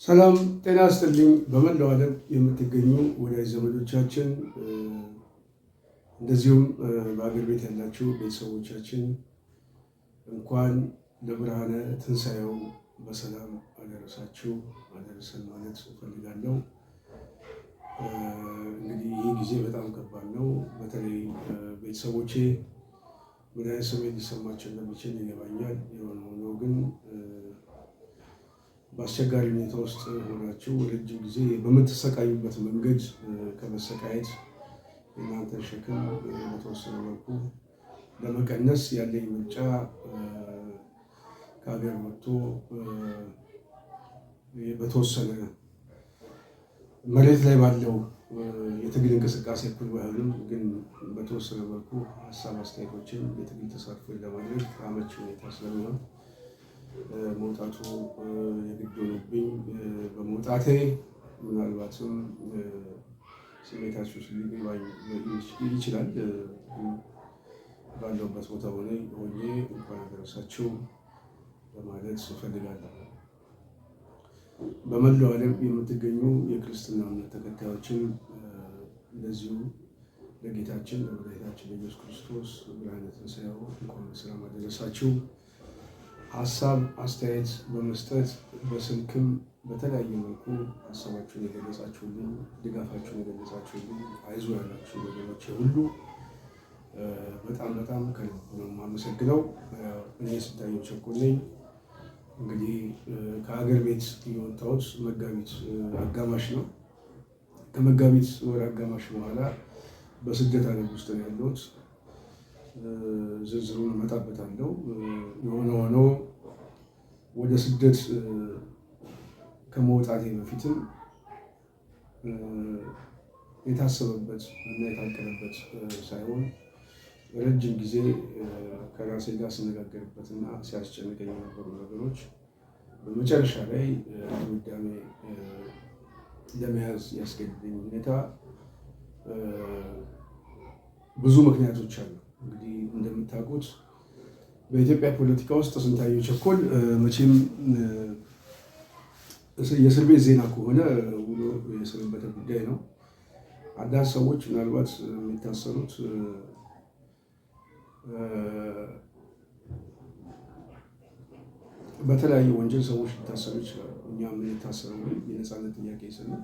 ሰላም ጤና ይስጥልኝ። በመላው ዓለም የምትገኙ ወዳጅ ዘመዶቻችን እንደዚሁም በአገር ቤት ያላችሁ ቤተሰቦቻችን እንኳን ለብርሃነ ትንሣኤው በሰላም አደረሳችሁ አደረሰን ማለት እፈልጋለሁ። እንግዲህ ይህ ጊዜ በጣም ከባድ ነው። በተለይ ቤተሰቦቼ ምን አይነት ስሜት ሊሰማቸው እንደሚችል ይገባኛል። የሆነ ሆኖ ግን በአስቸጋሪ ሁኔታ ውስጥ ሆናችሁ ረጅም ጊዜ በምትሰቃዩበት መንገድ ከመሰቃየት የእናንተን ሸክም በተወሰነ መልኩ ለመቀነስ ያለኝ ምርጫ ከሀገር ወጥቶ በተወሰነ መሬት ላይ ባለው የትግል እንቅስቃሴ እኩል ባይሆንም ግን በተወሰነ መልኩ ሀሳብ አስተያየቶችን የትግል ተሳትፎ ለማድረግ አመቺ ሁኔታ ስለሚሆን መውጣቱ የግድ ሆኖብኝ በመውጣቴ ምናልባትም ስሜታችሁ ሊገባኝ ይችላል። ባለሁበት ቦታ ሆኜ እንኳን አደረሳችሁ ለማለት እፈልጋለሁ። በመላው ዓለም የምትገኙ የክርስትና እምነት ተከታዮችን እንደዚሁ ለጌታችን ለመድኃኒታችን ለኢየሱስ ክርስቶስ ብርሃነ ትንሣኤው እንኳን በሰላም አደረሳችሁ። ሀሳብ አስተያየት በመስጠት በስልክም በተለያየ መልኩ ሀሳባችሁን የገለጻችሁልኝ ድጋፋችሁን የገለጻችሁልኝ አይዞ ያላችሁ ወገኖቼ ሁሉ በጣም ከልብ ነው የማመሰግነው። እኔ ስንታየሁ ቸኮል ነኝ። እንግዲህ ከሀገር ቤት የወጣሁት መጋቢት አጋማሽ ነው። ከመጋቢት ወር አጋማሽ በኋላ በስደት ዓለም ውስጥ ነው ያለሁት። ዝርዝሩን እመጣበታለሁ። የሆነ ሆኖ ወደ ስደት ከመውጣቴ በፊትም የታሰበበት እና የታቀደበት ሳይሆን ረጅም ጊዜ ከራሴ ጋር ስነጋገርበትና ሲያስጨንቀኝ የነበሩ ነገሮች በመጨረሻ ላይ ድምዳሜ ለመያዝ ያስገድደኝ ሁኔታ ብዙ ምክንያቶች አሉ። እንግዲህ እንደምታውቁት በኢትዮጵያ ፖለቲካ ውስጥ ስንታየሁ ቸኮል መቼም የእስር ቤት ዜና ከሆነ ውሎ የሰነበተ ጉዳይ ነው። አንዳንድ ሰዎች ምናልባት የሚታሰሩት በተለያየ ወንጀል ሰዎች ሊታሰሩ ይችላሉ። እኛ የምንታሰረው ግን የነፃነት ጥያቄ ስንል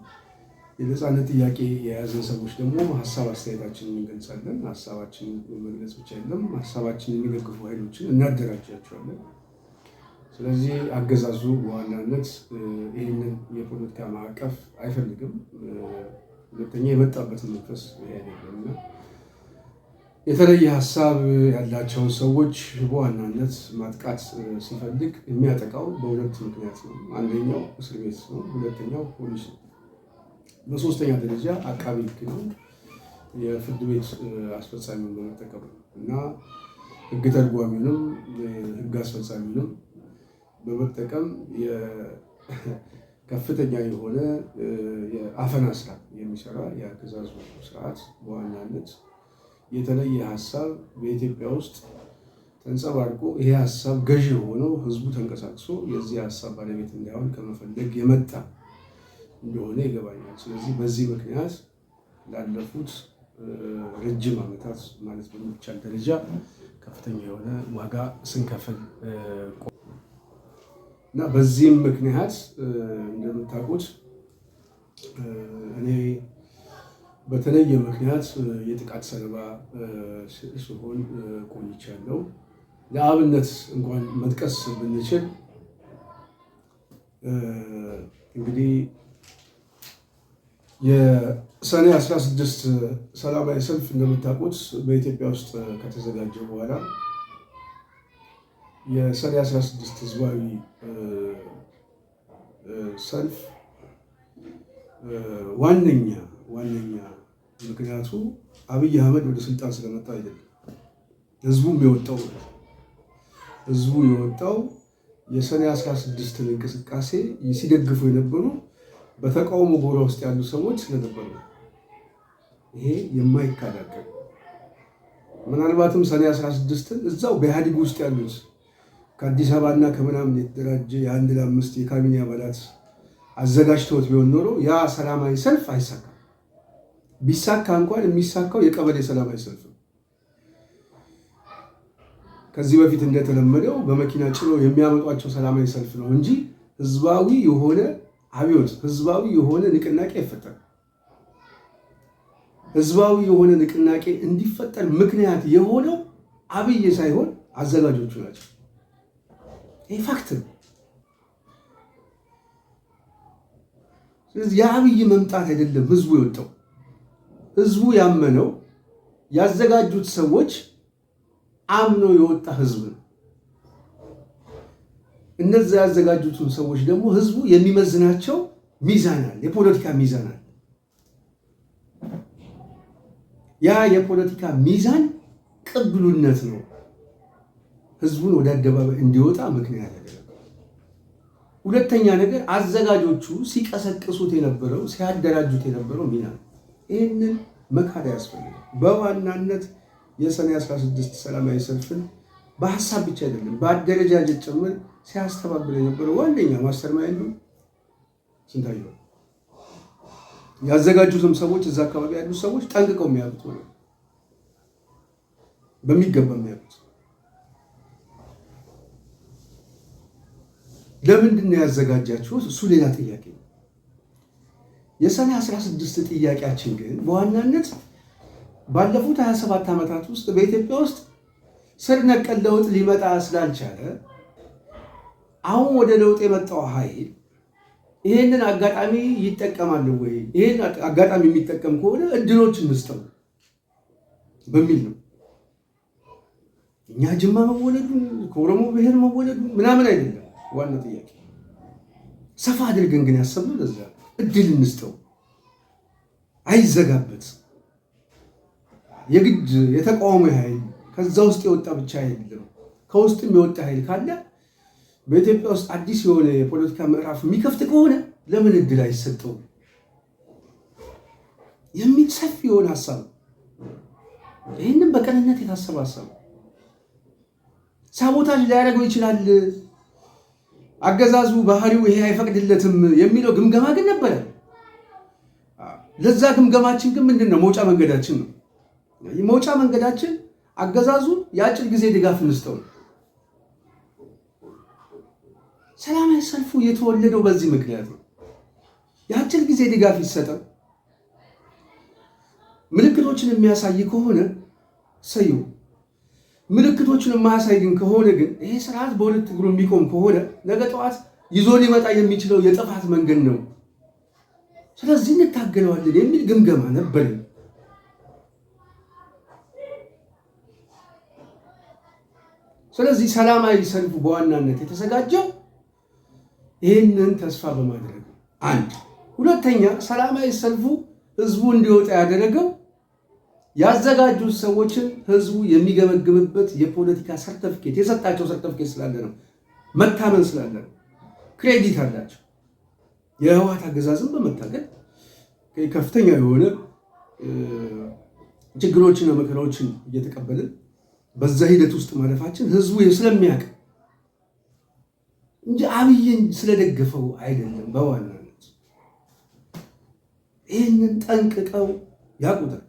የነፃነት ጥያቄ የያዝን ሰዎች ደግሞ ሀሳብ አስተያየታችንን እንገልጻለን። ሀሳባችንን መግለጽ ብቻ አይደለም፣ ሀሳባችንን የሚደግፉ ኃይሎችን እናደራጃቸዋለን። ስለዚህ አገዛዙ በዋናነት ይህንን የፖለቲካ ማዕቀፍ አይፈልግም። ሁለተኛ የመጣበትን መንፈስ አይደለም። የተለየ ሀሳብ ያላቸውን ሰዎች በዋናነት ማጥቃት ሲፈልግ የሚያጠቃው በሁለት ምክንያት ነው። አንደኛው እስር ቤት ነው፣ ሁለተኛው ፖሊስ ነው። በሶስተኛ ደረጃ አቃቢ ሕግ ነው፣ የፍርድ ቤት አስፈጻሚውን በመጠቀም እና ሕግ ተርጓሚውንም ሕግ አስፈጻሚውንም በመጠቀም ከፍተኛ የሆነ የአፈና ስራ የሚሰራ የአገዛዙ ስርዓት በዋናነት የተለየ ሀሳብ በኢትዮጵያ ውስጥ ተንጸባርቆ ይሄ ሀሳብ ገዢ ሆነው ህዝቡ ተንቀሳቅሶ የዚህ ሀሳብ ባለቤት እንዳይሆን ከመፈለግ የመጣ እንደሆነ ይገባኛል። ስለዚህ በዚህ ምክንያት ላለፉት ረጅም ዓመታት ማለት በሚቻል ደረጃ ከፍተኛ የሆነ ዋጋ ስንከፍል እና በዚህም ምክንያት እንደምታውቁት እኔ በተለየ ምክንያት የጥቃት ሰለባ ስሆን ቆይቻለሁ። ለአብነት እንኳን መጥቀስ ብንችል እንግዲህ የሰኔ 16 ሰላማዊ ሰልፍ እንደምታውቁት በኢትዮጵያ ውስጥ ከተዘጋጀ በኋላ የሰኔ 16 ህዝባዊ ሰልፍ ዋነኛ ምክንያቱ አብይ አህመድ ወደ ስልጣን ስለመጣ አይደለም። ህዝቡ የወጣው የሰኔ 16ን እንቅስቃሴ ሲደግፉ የነበሩ በተቃውሞ ጎራ ውስጥ ያሉ ሰዎች ስለነበሩ ይሄ የማይካዳቀል ምናልባትም ሰኔ 16ን እዛው በኢህአዴግ ውስጥ ያሉት ከአዲስ አበባና ከምናምን የተደራጀ የ1 ለ5 የካቢኔ አባላት አዘጋጅተውት ቢሆን ኖሮ ያ ሰላማዊ ሰልፍ አይሳካም። ቢሳካ እንኳን የሚሳካው የቀበሌ ሰላማዊ ሰልፍ ነው። ከዚህ በፊት እንደተለመደው በመኪና ጭኖ የሚያመጧቸው ሰላማዊ ሰልፍ ነው እንጂ ህዝባዊ የሆነ አብዮት፣ ህዝባዊ የሆነ ንቅናቄ አይፈጠርም። ህዝባዊ የሆነ ንቅናቄ እንዲፈጠር ምክንያት የሆነው አብይ ሳይሆን አዘጋጆቹ ናቸው። ይህ ፋክት ነው። ስለዚህ የአብይ መምጣት አይደለም ህዝቡ የወጣው። ህዝቡ ያመነው ያዘጋጁት ሰዎች አምኖ የወጣ ህዝብ ነው። እነዛ ያዘጋጁትን ሰዎች ደግሞ ህዝቡ የሚመዝናቸው ሚዛን አለ፣ የፖለቲካ ሚዛን አለ። ያ የፖለቲካ ሚዛን ቅብሉነት ነው ህዝቡን ወደ አደባባይ እንዲወጣ ምክንያት ያደረገው። ሁለተኛ ነገር አዘጋጆቹ ሲቀሰቅሱት የነበረው ሲያደራጁት የነበረው ሚና ነው። ይህንን መካድ ያስፈልጋል። በዋናነት የሰኔ 16 ሰላማዊ ሰልፍን በሀሳብ ብቻ አይደለም በአደረጃጀት ጭምር ሲያስተባብል የነበረው ዋነኛ ማስተር ማይንዱ ስንታየው፣ ያዘጋጁትም ሰዎች እዛ አካባቢ ያሉ ሰዎች ጠንቅቀው የሚያውቁት ነው፣ በሚገባ የሚያውቁት። ለምንድን ነው ያዘጋጃችሁት? እሱ ሌላ ጥያቄ ነው። የሰኔ 16 ጥያቄያችን ግን በዋናነት ባለፉት 27 ዓመታት ውስጥ በኢትዮጵያ ውስጥ ስር ነቀል ለውጥ ሊመጣ ስላልቻለ አሁን ወደ ለውጥ የመጣው ኃይል ይህንን አጋጣሚ ይጠቀማል ወይ? ይህን አጋጣሚ የሚጠቀም ከሆነ እድሎችን እንስጠው በሚል ነው። እኛ ጅማ መወለዱን ከኦሮሞ ብሔር መወለዱን ምናምን አይደለም ዋና ጥያቄ። ሰፋ አድርገን ግን ያሰብነው ለዛ እድል እንስጠው፣ አይዘጋበት። የግድ የተቃዋሚ ኃይል ከዛ ውስጥ የወጣ ብቻ አይደለም፣ ከውስጥም የወጣ ኃይል ካለ በኢትዮጵያ ውስጥ አዲስ የሆነ የፖለቲካ ምዕራፍ የሚከፍት ከሆነ ለምን እድል አይሰጠው የሚል ሰፊ የሆነ ሀሳብ ነው። ይህንም በቀንነት የታሰበ ሀሳብ ነው። ሳቦታጅ ሊያደርገው ይችላል፣ አገዛዙ ባህሪው ይሄ አይፈቅድለትም የሚለው ግምገማ ግን ነበረ። ለዛ ግምገማችን ግን ምንድን ነው መውጫ መንገዳችን ነው። መውጫ መንገዳችን አገዛዙ የአጭር ጊዜ ድጋፍ እንስጠው። ሰላማዊ ሰልፉ የተወለደው በዚህ ምክንያት ነው። የአጭር ጊዜ ድጋፍ ይሰጠው፣ ምልክቶችን የሚያሳይ ከሆነ ሰዩ፣ ምልክቶችን የማያሳይ ግን ከሆነ ግን ይሄ ስርዓት በሁለት እግሩ የሚቆም ከሆነ ነገ ጠዋት ይዞ ሊመጣ የሚችለው የጥፋት መንገድ ነው፣ ስለዚህ እንታገለዋለን የሚል ግምገማ ነበር። ስለዚህ ሰላማዊ ሰልፉ በዋናነት የተዘጋጀው ይህንን ተስፋ በማድረግ አንድ። ሁለተኛ ሰላማዊ ሰልፉ ህዝቡ እንዲወጣ ያደረገው ያዘጋጁት ሰዎችን ህዝቡ የሚገመግምበት የፖለቲካ ሰርተፊኬት የሰጣቸው ሰርተፊኬት ስላለ ነው፣ መታመን ስላለ ነው። ክሬዲት አላቸው። የህወሓት አገዛዝን በመታገል ከፍተኛ የሆነ ችግሮችና መከራዎችን እየተቀበልን በዛ ሂደት ውስጥ ማለፋችን ህዝቡ ስለሚያውቅ እንጂ አብይን ስለደገፈው አይደለም። በዋናነት ይህንን ጠንቅቀው ያውቁታል።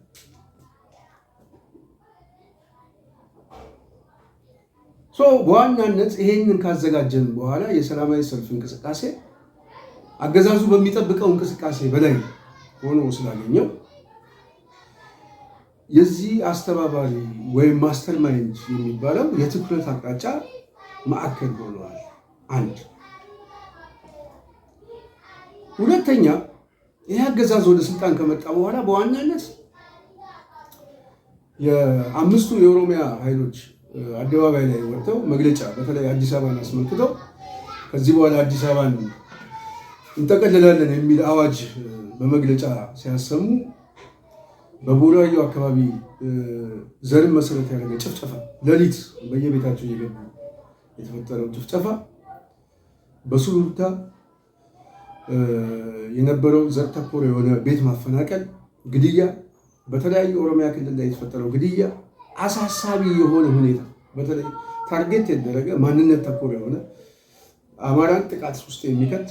በዋናነት ይሄንን ካዘጋጀን በኋላ የሰላማዊ ሰልፍ እንቅስቃሴ አገዛዙ በሚጠብቀው እንቅስቃሴ በላይ ሆኖ ስላገኘው የዚህ አስተባባሪ ወይም ማስተር ማይንድ የሚባለው የትኩረት አቅጣጫ ማዕከል ሆነዋል። አንድ። ሁለተኛ ይህ አገዛዝ ወደ ስልጣን ከመጣ በኋላ በዋናነት የአምስቱ የኦሮሚያ ኃይሎች አደባባይ ላይ ወጥተው መግለጫ በተለይ አዲስ አበባን አስመልክተው ከዚህ በኋላ አዲስ አበባን እንጠቀልላለን የሚል አዋጅ በመግለጫ ሲያሰሙ በቡራዩ አካባቢ ዘርን መሰረት ያደረገ ጭፍጨፋ፣ ሌሊት በየቤታቸው እየገቡ የተፈጠረው ጭፍጨፋ፣ በሱሉልታ የነበረው ዘር ተኮር የሆነ ቤት ማፈናቀል፣ ግድያ፣ በተለያዩ ኦሮሚያ ክልል ላይ የተፈጠረው ግድያ፣ አሳሳቢ የሆነ ሁኔታ በተለይ ታርጌት የተደረገ ማንነት ተኮር የሆነ አማራን ጥቃት ውስጥ የሚከት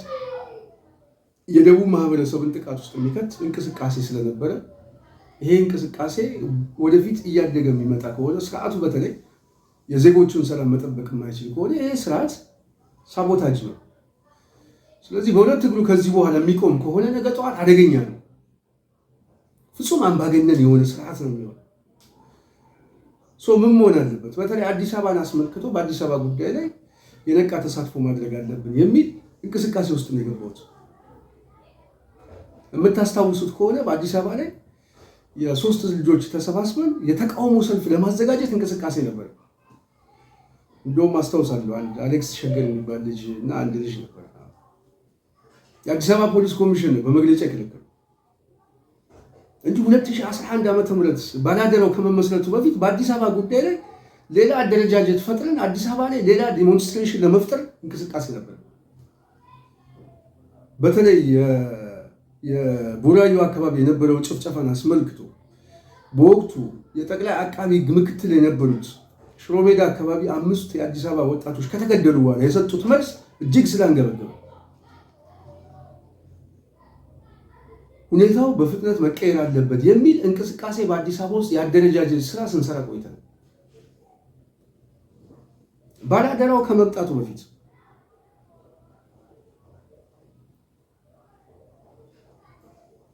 የደቡብ ማህበረሰብን ጥቃት ውስጥ የሚከት እንቅስቃሴ ስለነበረ ይሄ እንቅስቃሴ ወደፊት እያደገ የሚመጣ ከሆነ ስርዓቱ በተለይ የዜጎቹን ሰላም መጠበቅ የማይችል ከሆነ ይሄ ስርዓት ሳቦታጅ ነው። ስለዚህ በሁለት እግሩ ከዚህ በኋላ የሚቆም ከሆነ ነገ ጠዋት አደገኛ ነው። ፍጹም አምባገነን የሆነ ስርዓት ነው የሚሆነው። ምን መሆን አለበት? በተለይ አዲስ አበባን አስመልክቶ በአዲስ አበባ ጉዳይ ላይ የነቃ ተሳትፎ ማድረግ አለብን የሚል እንቅስቃሴ ውስጥ ነው የገባሁት። የምታስታውሱት ከሆነ በአዲስ አበባ ላይ የሶስት ልጆች ተሰባስበን የተቃውሞ ሰልፍ ለማዘጋጀት እንቅስቃሴ ነበር። እንደውም አስታውሳለሁ አንድ አሌክስ ሸገር የሚባል ልጅ እና አንድ ልጅ ነበር። የአዲስ አበባ ፖሊስ ኮሚሽን በመግለጫ የከለከለው እንጂ 2011 ዓመተ ምህረት ባላደራው ከመመስረቱ በፊት በአዲስ አበባ ጉዳይ ላይ ሌላ አደረጃጀት ፈጥረን አዲስ አበባ ላይ ሌላ ዲሞንስትሬሽን ለመፍጠር እንቅስቃሴ ነበር። በተለይ የቡራዩ አካባቢ የነበረው ጭፍጨፋን አስመልክቶ በወቅቱ የጠቅላይ አቃቢ ሕግ ምክትል የነበሩት ሽሮ ሜዳ አካባቢ 5 የአዲስ አበባ ወጣቶች ከተገደሉ በኋላ የሰጡት መልስ እጅግ ስላንገበገበ ሁኔታው በፍጥነት መቀየር አለበት የሚል እንቅስቃሴ በአዲስ አበባ ውስጥ የአደረጃጀት ስራ ስንሰራ ቆይተናል። ባላደራው ከመምጣቱ በፊት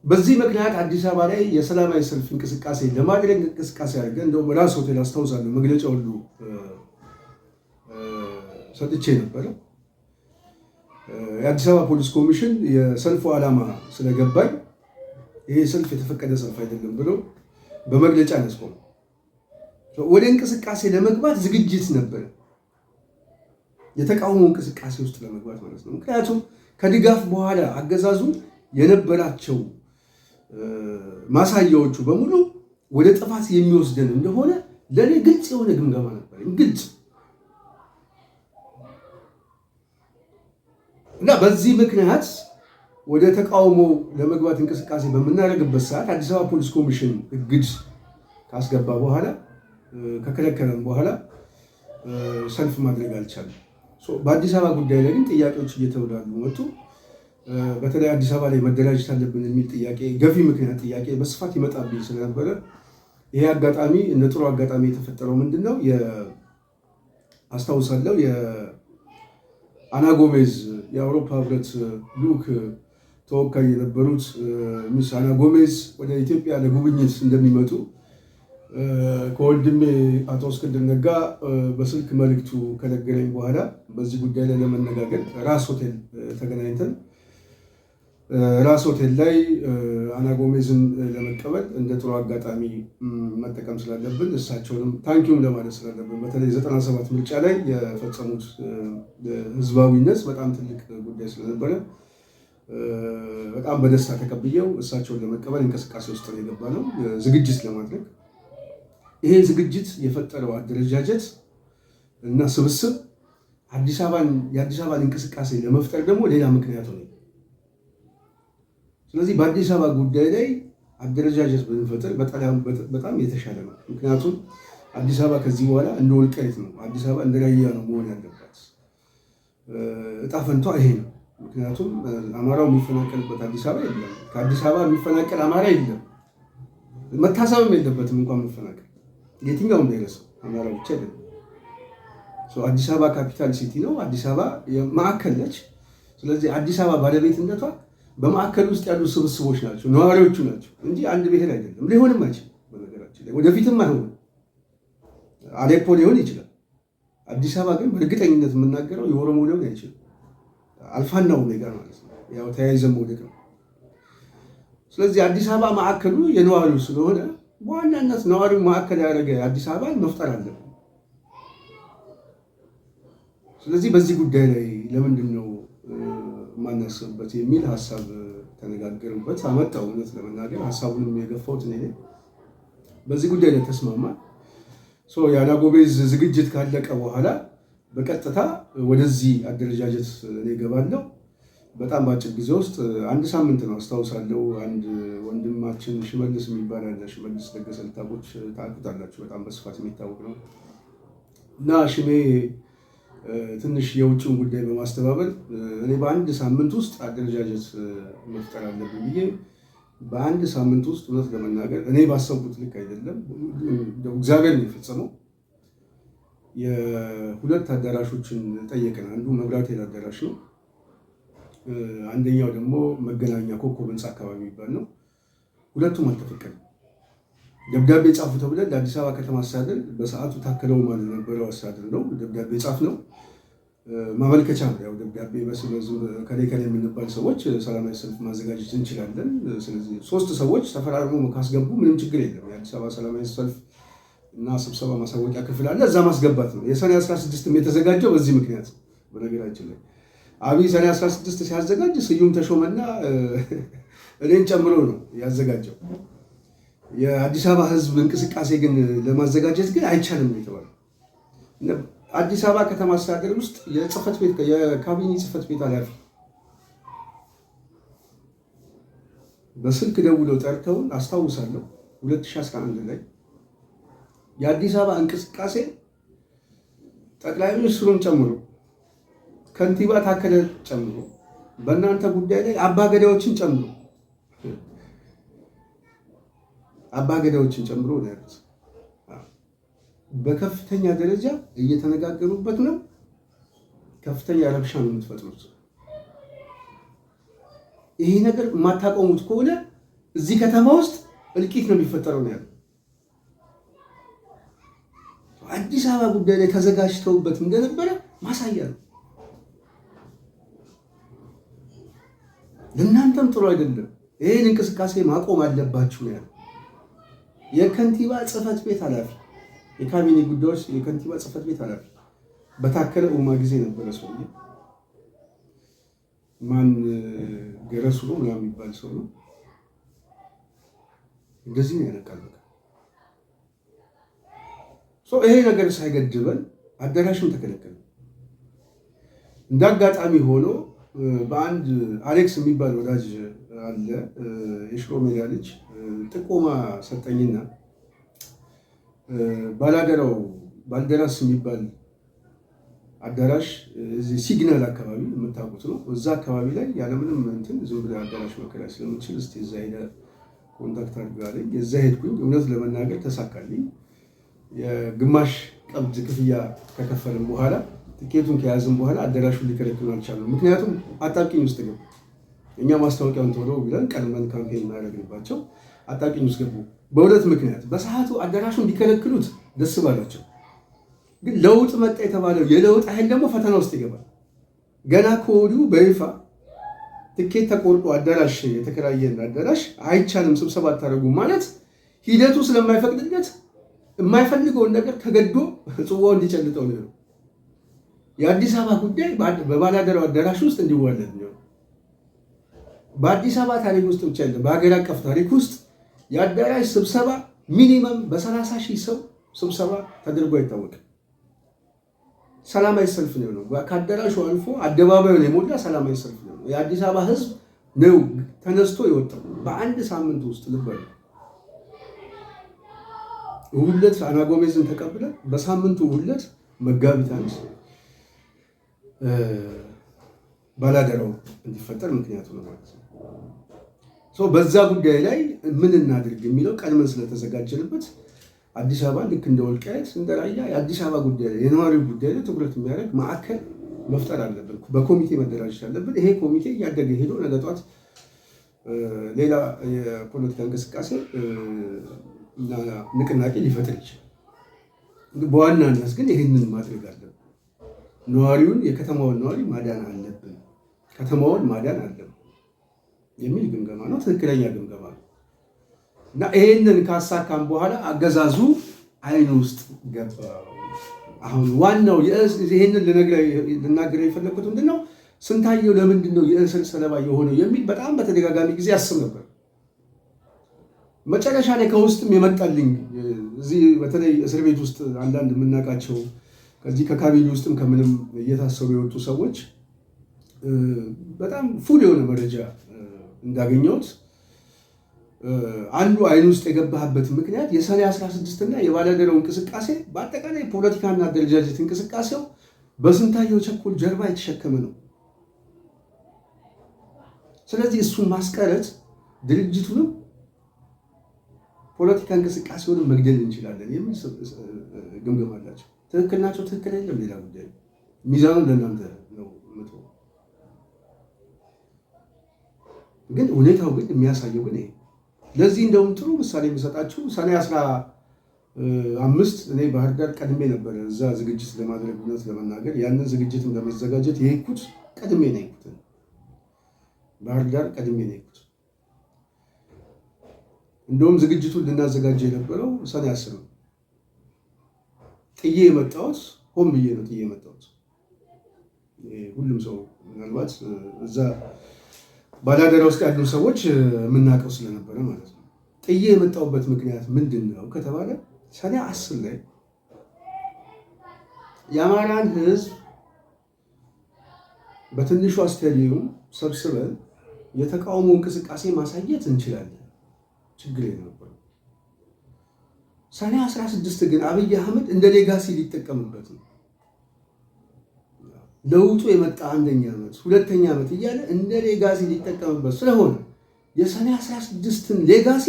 በዚህ ምክንያት አዲስ አበባ ላይ የሰላማዊ ሰልፍ እንቅስቃሴ ለማድረግ እንቅስቃሴ አድርገን እንደውም ራስ ሆቴል አስታውሳለሁ መግለጫ ሁሉ ሰጥቼ ነበረ። የአዲስ አበባ ፖሊስ ኮሚሽን የሰልፉ ዓላማ ስለገባኝ ይሄ ሰልፍ የተፈቀደ ሰልፍ አይደለም ብሎ በመግለጫ ነስቆም ወደ እንቅስቃሴ ለመግባት ዝግጅት ነበር። የተቃውሞ እንቅስቃሴ ውስጥ ለመግባት ማለት ነው። ምክንያቱም ከድጋፍ በኋላ አገዛዙ የነበራቸው ማሳያዎቹ በሙሉ ወደ ጥፋት የሚወስደን እንደሆነ ለኔ ግልጽ የሆነ ግምገማ ነበር። ግልጽ እና በዚህ ምክንያት ወደ ተቃውሞ ለመግባት እንቅስቃሴ በምናደርግበት ሰዓት አዲስ አበባ ፖሊስ ኮሚሽን እግድ ካስገባ በኋላ ከከለከለን በኋላ ሰልፍ ማድረግ አልቻለም። በአዲስ አበባ ጉዳይ ላይ ግን ጥያቄዎች እየተወዳሉ መጡ። በተለይ አዲስ አበባ ላይ መደራጀት አለብን የሚል ጥያቄ ገፊ ምክንያት ጥያቄ በስፋት ይመጣብኝ ስለነበረ ይሄ አጋጣሚ እንደ ጥሩ አጋጣሚ የተፈጠረው ምንድነው አስታውሳለሁ የአና ጎሜዝ የአውሮፓ ህብረት ልዑክ ተወካይ የነበሩት ሚስ አና ጎሜዝ ወደ ኢትዮጵያ ለጉብኝት እንደሚመጡ ከወንድሜ አቶ እስክንድር ነጋ በስልክ መልእክቱ ከነገረኝ በኋላ በዚህ ጉዳይ ላይ ለመነጋገር ራስ ሆቴል ተገናኝተን ራስ ሆቴል ላይ አና ጎሜዝን ለመቀበል እንደ ጥሩ አጋጣሚ መጠቀም ስላለብን እሳቸውንም ታንኪዩም ለማለት ስላለብን በተለይ 97 ምርጫ ላይ የፈጸሙት ህዝባዊነት በጣም ትልቅ ጉዳይ ስለነበረ በጣም በደስታ ተቀብየው እሳቸውን ለመቀበል እንቅስቃሴ ውስጥ ነው የገባነው ዝግጅት ለማድረግ። ይሄ ዝግጅት የፈጠረው አደረጃጀት እና ስብስብ የአዲስ አበባን እንቅስቃሴ ለመፍጠር ደግሞ ሌላ ምክንያት ነው። ስለዚህ በአዲስ አበባ ጉዳይ ላይ አደረጃጀት ብንፈጥር በጣም የተሻለ ነው። ምክንያቱም አዲስ አበባ ከዚህ በኋላ እንደ ወልቃይት ነው፣ አዲስ አበባ እንደ ራያ ነው መሆን ያለባት። እጣ ፈንቷ ይሄ ነው። ምክንያቱም አማራው የሚፈናቀልበት አዲስ አበባ የለም፣ ከአዲስ አበባ የሚፈናቀል አማራ የለም፣ መታሰብም የለበትም እንኳን መፈናቀል የትኛውም ብሔረሰብ አማራ ብቻ አይደለም። አዲስ አበባ ካፒታል ሲቲ ነው፣ አዲስ አበባ ማዕከል ነች። ስለዚህ አዲስ አበባ ባለቤትነቷ በማዕከል ውስጥ ያሉ ስብስቦች ናቸው፣ ነዋሪዎቹ ናቸው እንጂ አንድ ብሔር አይደለም። ሊሆንም አይችልም። በነገራችን ላይ ወደፊትም አይሆንም። አሌፖ ሊሆን ይችላል። አዲስ አበባ ግን በእርግጠኝነት የምናገረው የኦሮሞ ሊሆን አይችልም። አልፋና ኦሜጋ ማለት ነው። ያው ተያይዘን መውደቅ ነው። ስለዚህ አዲስ አበባ ማዕከሉ የነዋሪው ስለሆነ በዋናነት ነዋሪው ማዕከል ያደረገ አዲስ አበባ መፍጠር አለብን። ስለዚህ በዚህ ጉዳይ ላይ ለምንድን ነው ማናስብበት የሚል ሀሳብ ተነጋገርበት አመጣው። እውነት ለመናገር ሀሳቡንም የገፋሁት እኔ ነኝ። በዚህ ጉዳይ ላይ ተስማማን። የአና ጎሜዝ ዝግጅት ካለቀ በኋላ በቀጥታ ወደዚህ አደረጃጀት እኔ እገባለሁ። በጣም በአጭር ጊዜ ውስጥ አንድ ሳምንት ነው አስታውሳለሁ። አንድ ወንድማችን ሽመልስ የሚባል አለ። ሽመልስ ለገሰ ታውቁታላችሁ፣ በጣም በስፋት የሚታወቅ ነው እና ሽሜ ትንሽ የውጭውን ጉዳይ በማስተባበል እኔ በአንድ ሳምንት ውስጥ አደረጃጀት መፍጠር አለብን ብዬ በአንድ ሳምንት ውስጥ እውነት ለመናገር እኔ ባሰብኩት ልክ አይደለም፣ እግዚአብሔር ነው የፈጸመው። የሁለት አዳራሾችን ጠየቅን። አንዱ መብራት ኃይል አዳራሽ ነው። አንደኛው ደግሞ መገናኛ ኮከብ ህንፃ አካባቢ የሚባል ነው። ሁለቱም አልተፈቀደም። ደብዳቤ ጻፉ ተብለን ለአዲስ አበባ ከተማ አስተዳደር በሰዓቱ ታከለው ማለት ነበረው አስተዳደር ነው ደብዳቤ ጻፍ ነው ማመልከቻ ነው። ያው ደብዳቤ በስበዝም ከላይ የምንባል ሰዎች ሰላማዊ ሰልፍ ማዘጋጀት እንችላለን። ስለዚህ 3 ሰዎች ተፈራርሞ ካስገቡ ምንም ችግር የለም። የአዲስ አበባ ሰላማዊ ሰልፍ እና ስብሰባ ማሳወቂያ ክፍል አለ፣ እዛ ማስገባት ነው። የሰኔ 16ም የተዘጋጀው በዚህ ምክንያት ነው። በነገራችን ላይ አብይ ሰኔ 16 ሲያዘጋጅ ስዩም ተሾመና እኔን ጨምሮ ነው ያዘጋጀው። የአዲስ አበባ ህዝብ እንቅስቃሴ ግን ለማዘጋጀት ግን አይቻልም ነው የተባለው። አዲስ አበባ ከተማ አስተዳደር ውስጥ የጽህፈት ቤት የካቢኔ ጽህፈት ቤት ኃላፊ በስልክ ደውለው ጠርተውን አስታውሳለሁ 2011 ላይ የአዲስ አበባ እንቅስቃሴ ጠቅላይ ሚኒስትሩን ጨምሮ ከንቲባ ታከለ ጨምሮ በእናንተ ጉዳይ ላይ አባገዳዎችን ጨምሮ ነው ያሉት። በከፍተኛ ደረጃ እየተነጋገሩበት ነው። ከፍተኛ ረብሻ ነው የምትፈጥሩት። ይሄ ነገር የማታቆሙት ከሆነ እዚህ ከተማ ውስጥ እልቂት ነው የሚፈጠረው ነው ያለው። አዲስ አበባ ጉዳይ ላይ ተዘጋጅተውበት እንደነበረ ማሳያ ነው። ለእናንተም ጥሩ አይደለም። ይሄን እንቅስቃሴ ማቆም አለባችሁ ነው ያለው። የከንቲባ ጽህፈት ቤት ኃላፊ የካቢኔ ጉዳዮች የከንቲባ ጽህፈት ቤት ኃላፊ በታከለ ኡማ ጊዜ ነበረ ሰውዬ። ማን ገረሱ ነው ምናምን የሚባል ሰው ነው። እንደዚህ ነው ያነቃል። ይሄ ነገር ሳይገድበን አዳራሽም ተከለከለ። እንዳጋጣሚ ሆኖ በአንድ አሌክስ የሚባል ወዳጅ አለ የሽሮ ሜዳ ልጅ ጥቆማ ሰጠኝና ባላደራው ባልደራስ የሚባል አዳራሽ እዚህ ሲግናል አካባቢ የምታውቁት ነው። እዛ አካባቢ ላይ ያለምንም እንትን ዝም ብለህ አዳራሽ መከራየት ስለምችል እስቲ እዛ ሄደህ ኮንታክት አድርጋለኝ። እዛ ሄድኩኝ። እውነት ለመናገር ተሳካልኝ። የግማሽ ቀብድ ክፍያ ከከፈልም በኋላ ትኬቱን ከያዝም በኋላ አዳራሹን ሊከለክሉ አልቻሉም። ምክንያቱም አጣብቂኝ ውስጥ ገቡ። እኛ ማስታወቂያውን ቶሎ ብለን ቀድመን ካምፔን እናደርግባቸው አጣብቂኝ ውስጥ ገቡ በሁለት ምክንያት። በሰዓቱ አዳራሹን ሊከለክሉት ደስ ባላቸው፣ ግን ለውጥ መጣ የተባለው የለውጥ ኃይል ደግሞ ፈተና ውስጥ ይገባል። ገና ከወዲሁ በይፋ ትኬት ተቆርጦ አዳራሽ የተከራየን አዳራሽ አይቻልም ስብሰባ አታደርጉ ማለት ሂደቱ ስለማይፈቅድለት የማይፈልገውን ነገር ተገዶ ጽዋው እንዲጨልጠው ነው። የአዲስ አበባ ጉዳይ በባላደራው አዳራሽ ውስጥ እንዲዋለድ ነው። በአዲስ አበባ ታሪክ ውስጥ ብቻ አይደለም፣ በሀገር አቀፍ ታሪክ ውስጥ የአዳራሽ ስብሰባ ሚኒመም በ30,000 ሰው ስብሰባ ተደርጎ አይታወቅም። ሰላማዊ ሰልፍ ነው። ከአዳራሹ አልፎ አደባባዩ ነው የሞላ ሰላማዊ ሰልፍ ነው። የአዲስ አበባ ህዝብ ነው ተነስቶ የወጣው በአንድ ሳምንት ውስጥ ልበል። ሁለት አናጎሜዝን ተቀብለን በሳምንቱ ሁለት መጋቢት አንድ ባላደራው እንዲፈጠር ምክንያቱ ነው ማለት ነው። በዛ ጉዳይ ላይ ምን እናድርግ የሚለው ቀድመን ስለተዘጋጀንበት አዲስ አበባ ልክ እንደ ወልቃይት እንደ ራያ የአዲስ አበባ ጉዳይ ላይ የነዋሪው ጉዳይ ላይ ትኩረት የሚያደርግ ማዕከል መፍጠር አለብን። በኮሚቴ መደራጀት አለብን። ይሄ ኮሚቴ እያደገ ሄዶ ነገ ጧት ሌላ የፖለቲካ እንቅስቃሴ እና ንቅናቄ ሊፈጥር ይችላል። በዋናነት ግን ይህንን ማድረግ አለብን። ነዋሪውን የከተማውን ነዋሪ ማዳን አለብን። ከተማውን ማዳን አለብን የሚል ግምገማ ነው። ትክክለኛ ግምገማ ነው እና ይህንን ካሳካም በኋላ አገዛዙ አይን ውስጥ ገባ። አሁን ዋናው ይህንን ልናገር የፈለግኩት ምንድን ነው፣ ስንታየው ለምንድን ነው የእስር ሰለባ የሆነው የሚል በጣም በተደጋጋሚ ጊዜ አስብ ነበር። መጨረሻ ላይ ከውስጥም የመጣልኝ እዚህ በተለይ እስር ቤት ውስጥ አንዳንድ የምናውቃቸው ከዚህ ከካቢኔ ውስጥም ከምንም እየታሰሩ የወጡ ሰዎች በጣም ፉል የሆነ መረጃ እንዳገኘሁት አንዱ አይን ውስጥ የገባህበት ምክንያት የሰኔ 16 እና የባላደራው እንቅስቃሴ በአጠቃላይ ፖለቲካና አደረጃጀት እንቅስቃሴው በስንታየው ቸኮል ጀርባ የተሸከመ ነው። ስለዚህ እሱን ማስቀረት ድርጅቱንም ፖለቲካ እንቅስቃሴውንም መግደል እንችላለን የሚል ግምገማ አላቸው። ትክክል ናቸው፣ ትክክል አይደለም ሌላ ጉዳይ። ሚዛኑ ለእናንተ ነው የምትሆነው። ግን ሁኔታው ግን የሚያሳየው ግን ይሄ። ለዚህ እንደውም ጥሩ ምሳሌ የሚሰጣችሁ ሰኔ 15 እኔ ባህር ዳር ቀድሜ ነበረ እዛ ዝግጅት ለማድረግ እውነት ለመናገር ያንን ዝግጅትም ለመዘጋጀት የሄድኩት ቀድሜ ነው የሄድኩት። ባህር ዳር ቀድሜ ነው የሄድኩት። እንደውም ዝግጅቱን ልናዘጋጀ የነበረው ሰኔ 10 ነው። ጥዬ የመጣሁት ሆን ብዬ ነው ጥዬ የመጣሁት። ሁሉም ሰው ምናልባት እዛ ባላደራ ውስጥ ያሉ ሰዎች የምናውቀው ስለነበረ ማለት ነው። ጥዬ የመጣሁበት ምክንያት ምንድን ነው ከተባለ ሰኔ 10 ላይ የአማራን ሕዝብ በትንሿ ስታዲየም ሰብስበን የተቃውሞ እንቅስቃሴ ማሳየት እንችላለን፣ ችግር የለውም። ሰኔ 16 ግን አብይ አህመድ እንደ ሌጋሲ ሊጠቀምበት ነው። ለውጡ የመጣ አንደኛ ዓመት ሁለተኛ ዓመት እያለ እንደ ሌጋሲ ሊጠቀምበት ስለሆነ የሰኔ 16ን ሌጋሲ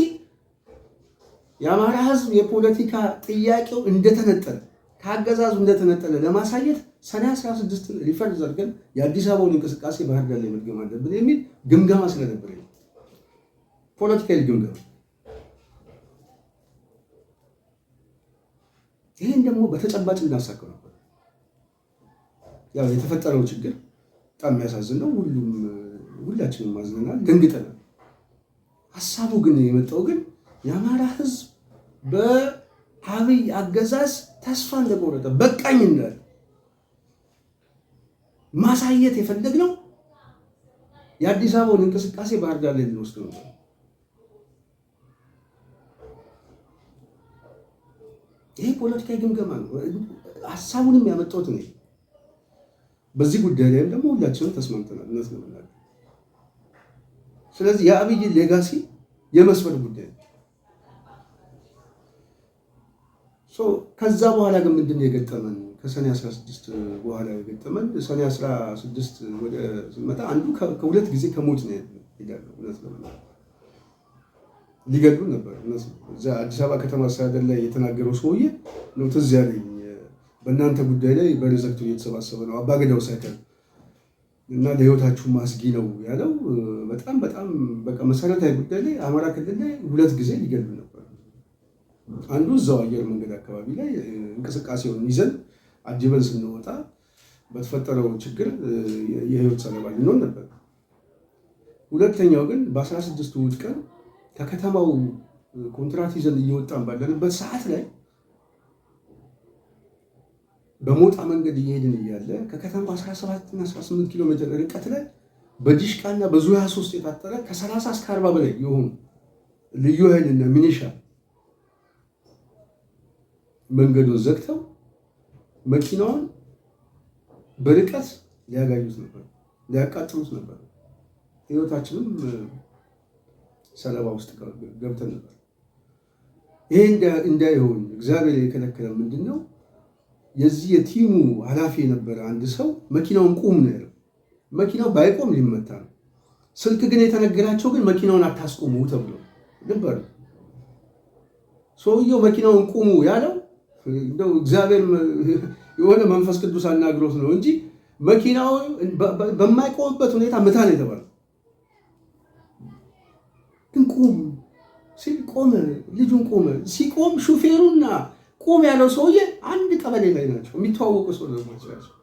የአማራ ሕዝብ የፖለቲካ ጥያቄው እንደተነጠለ ከአገዛዙ እንደተነጠለ ለማሳየት ሰኔ 16ን ሪፈርድ አድርገን የአዲስ አበባውን እንቅስቃሴ ባህር ዳር ላይ መድገም አለብን የሚል ግምገማ ስለነበረ ፖለቲካዊ ግምገማ። ይህን ደግሞ በተጨባጭ እናሳካው ነበር። ያው የተፈጠረው ችግር በጣም የሚያሳዝን ነው። ሁላችንም ማዝነናል፣ ደንግጠናል። ሀሳቡ ግን የመጣው ግን የአማራ ሕዝብ በአብይ አገዛዝ ተስፋ እንደቆረጠ በቃኝ እንዳለ ማሳየት የፈለግነው የአዲስ አበባውን እንቅስቃሴ ባህር ዳር ላይ ልንወስድ ነው። ይሄ ፖለቲካዊ ግምገማ ነው። ሀሳቡንም ያመጣሁት ነው። በዚህ ጉዳይ ላይም ደግሞ ሁላችንም ተስማምተናል እውነት ለመናገር። ስለዚህ የአብይ ሌጋሲ የመስመር ጉዳይ ነው። ከዛ በኋላ ግን ምንድን ነው የገጠመን? ከሰኔ 16 በኋላ የገጠመን ሰኔ 16 ወደ ስንመጣ አንዱ ከሁለት ጊዜ ከሞት ነው ሄዳለሁ እውነት ለመናገር። ሊገድሉን ነበር እነሱ። እዛ አዲስ አበባ ከተማ አስተዳደር ላይ የተናገረው ሰውዬ ነው ትዝ ያለኝ። በእናንተ ጉዳይ ላይ በሪዘክቱ እየተሰባሰበ ነው አባገዳው ሳይቀር እና ለህይወታችሁ ማስጊ ነው ያለው። በጣም በጣም በቃ መሰረታዊ ጉዳይ ላይ አማራ ክልል ላይ ሁለት ጊዜ ሊገድሉ ነበር። አንዱ እዛው አየር መንገድ አካባቢ ላይ እንቅስቃሴውን ይዘን አጅበን ስንወጣ በተፈጠረው ችግር የህይወት ሰለባ ልንሆን ነበር። ሁለተኛው ግን በ16ቱ እሑድ ቀን ከከተማው ኮንትራት ይዘን እየወጣን ባለንበት ሰዓት ላይ በሞጣ መንገድ እየሄድን እያለ ከከተማው 17 እና 18 ኪሎ ሜትር ርቀት ላይ በዲሽቃና በዙ 23 የታጠረ ከ30 እስከ 40 በላይ የሆኑ ልዩ ኃይልና ሚኒሻ መንገዱን ዘግተው መኪናውን በርቀት ሊያጋዩት ነበር፣ ሊያቃጥሉት ነበር። ህይወታችንም ሰለባ ውስጥ ገብተን ነበር። ይሄ እንዳይሆን እግዚአብሔር የከለከለ ምንድን ነው? የዚህ የቲሙ ኃላፊ የነበረ አንድ ሰው መኪናውን ቁም ነው ያለው። መኪናው ባይቆም ሊመታ ነው። ስልክ ግን የተነገራቸው ግን መኪናውን አታስቆሙ ተብሎ ነበር። ሰውየው መኪናውን ቁሙ ያለው እንደው እግዚአብሔር የሆነ መንፈስ ቅዱስ አናግሮት ነው እንጂ መኪናው በማይቆምበት ሁኔታ ምታ ነው የተባለው። ግን ቁም ሲል ቆመ። ልጁን ቆመ። ሲቆም ሹፌሩና ቁም ያለው ሰውዬ አንድ ቀበሌ ላይ ናቸው። የሚተዋወቁ ሰው ናቸው።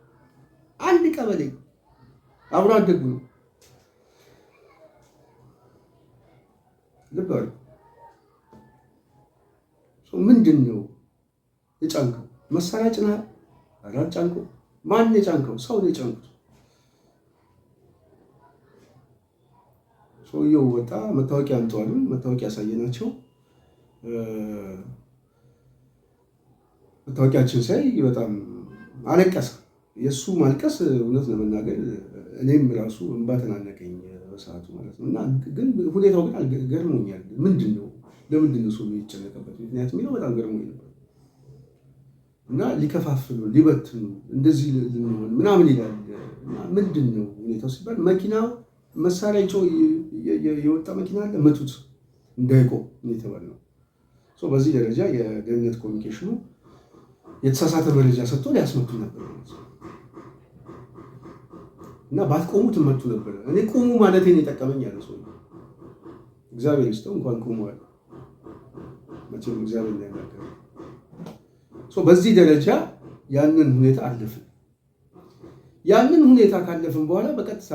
አንድ ቀበሌ አብሮ አደጉ ነው። ልብ አሉ። ምንድን ነው የጫንከው? መሳሪያ ጭነሃል? ኧረ አልጫንከው። ማን የጫንከው? ሰው ነው የጫንኩት። ሰውየው ወጣ። መታወቂያ አምጠዋል። መታወቂያ ያሳየናቸው። መታወቂያችን ሳይ በጣም አለቀሰ። የእሱ ማልቀስ እውነት ለመናገር እኔም ራሱ እንባ ተናነቀኝ በሰዓቱ ማለት ነው። እና ግን ሁኔታው ግን ገርሞኛል። ምንድን ነው ለምንድን ነው ሰው የሚጨነቅበት ምክንያት የሚለው በጣም ገርሞኝ ነበር። እና ሊከፋፍሉ ሊበትኑ እንደዚህ ልንሆን ምናምን ይላል። ምንድን ነው ሁኔታው ሲባል መኪናው መሳሪያ ይዞ የወጣ መኪና አለ መቱት እንዳይቆም የተባለ ነው። በዚህ ደረጃ የደህንነት ኮሚኒኬሽኑ የተሳሳተ መረጃ ሰጥቶ ሊያስመቱ ነበር እና ባትቆሙ ትመቱ ነበር። እኔ ቁሙ ማለቴን የጠቀመኝ ያለ ሰው እግዚአብሔር ይስጠው እንኳን ቁሙ አለ። መቼም እግዚአብሔር እንዳይናገር በዚህ ደረጃ ያንን ሁኔታ አለፍን። ያንን ሁኔታ ካለፍን በኋላ በቀጥታ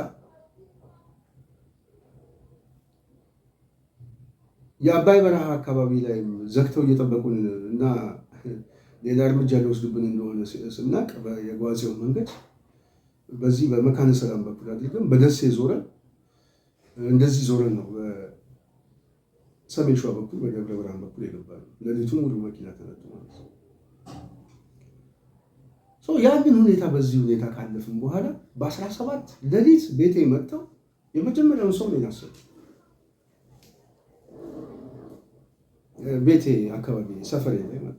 የአባይ በረሃ አካባቢ ላይ ዘግተው እየጠበቁን እና ሌላ እርምጃ ሊወስዱብን እንደሆነ ስናቅ የጓዜው መንገድ በዚህ በመካነ ሰላም በኩል አድርገን በደሴ ዞረን እንደዚህ ዞረን ነው በሰሜን ሸዋ በኩል በደብረ ብርሃን በኩል የገባነው። ሌሊቱን ሙሉ መኪና ተነጥቶ ማለት ነው። ያንን ሁኔታ በዚህ ሁኔታ ካለፍን በኋላ በ17 ሌሊት ቤቴ መጥተው የመጀመሪያውን ሰው ነው ያሰሩ። ቤቴ አካባቢ ሰፈሬ ላይ ማለት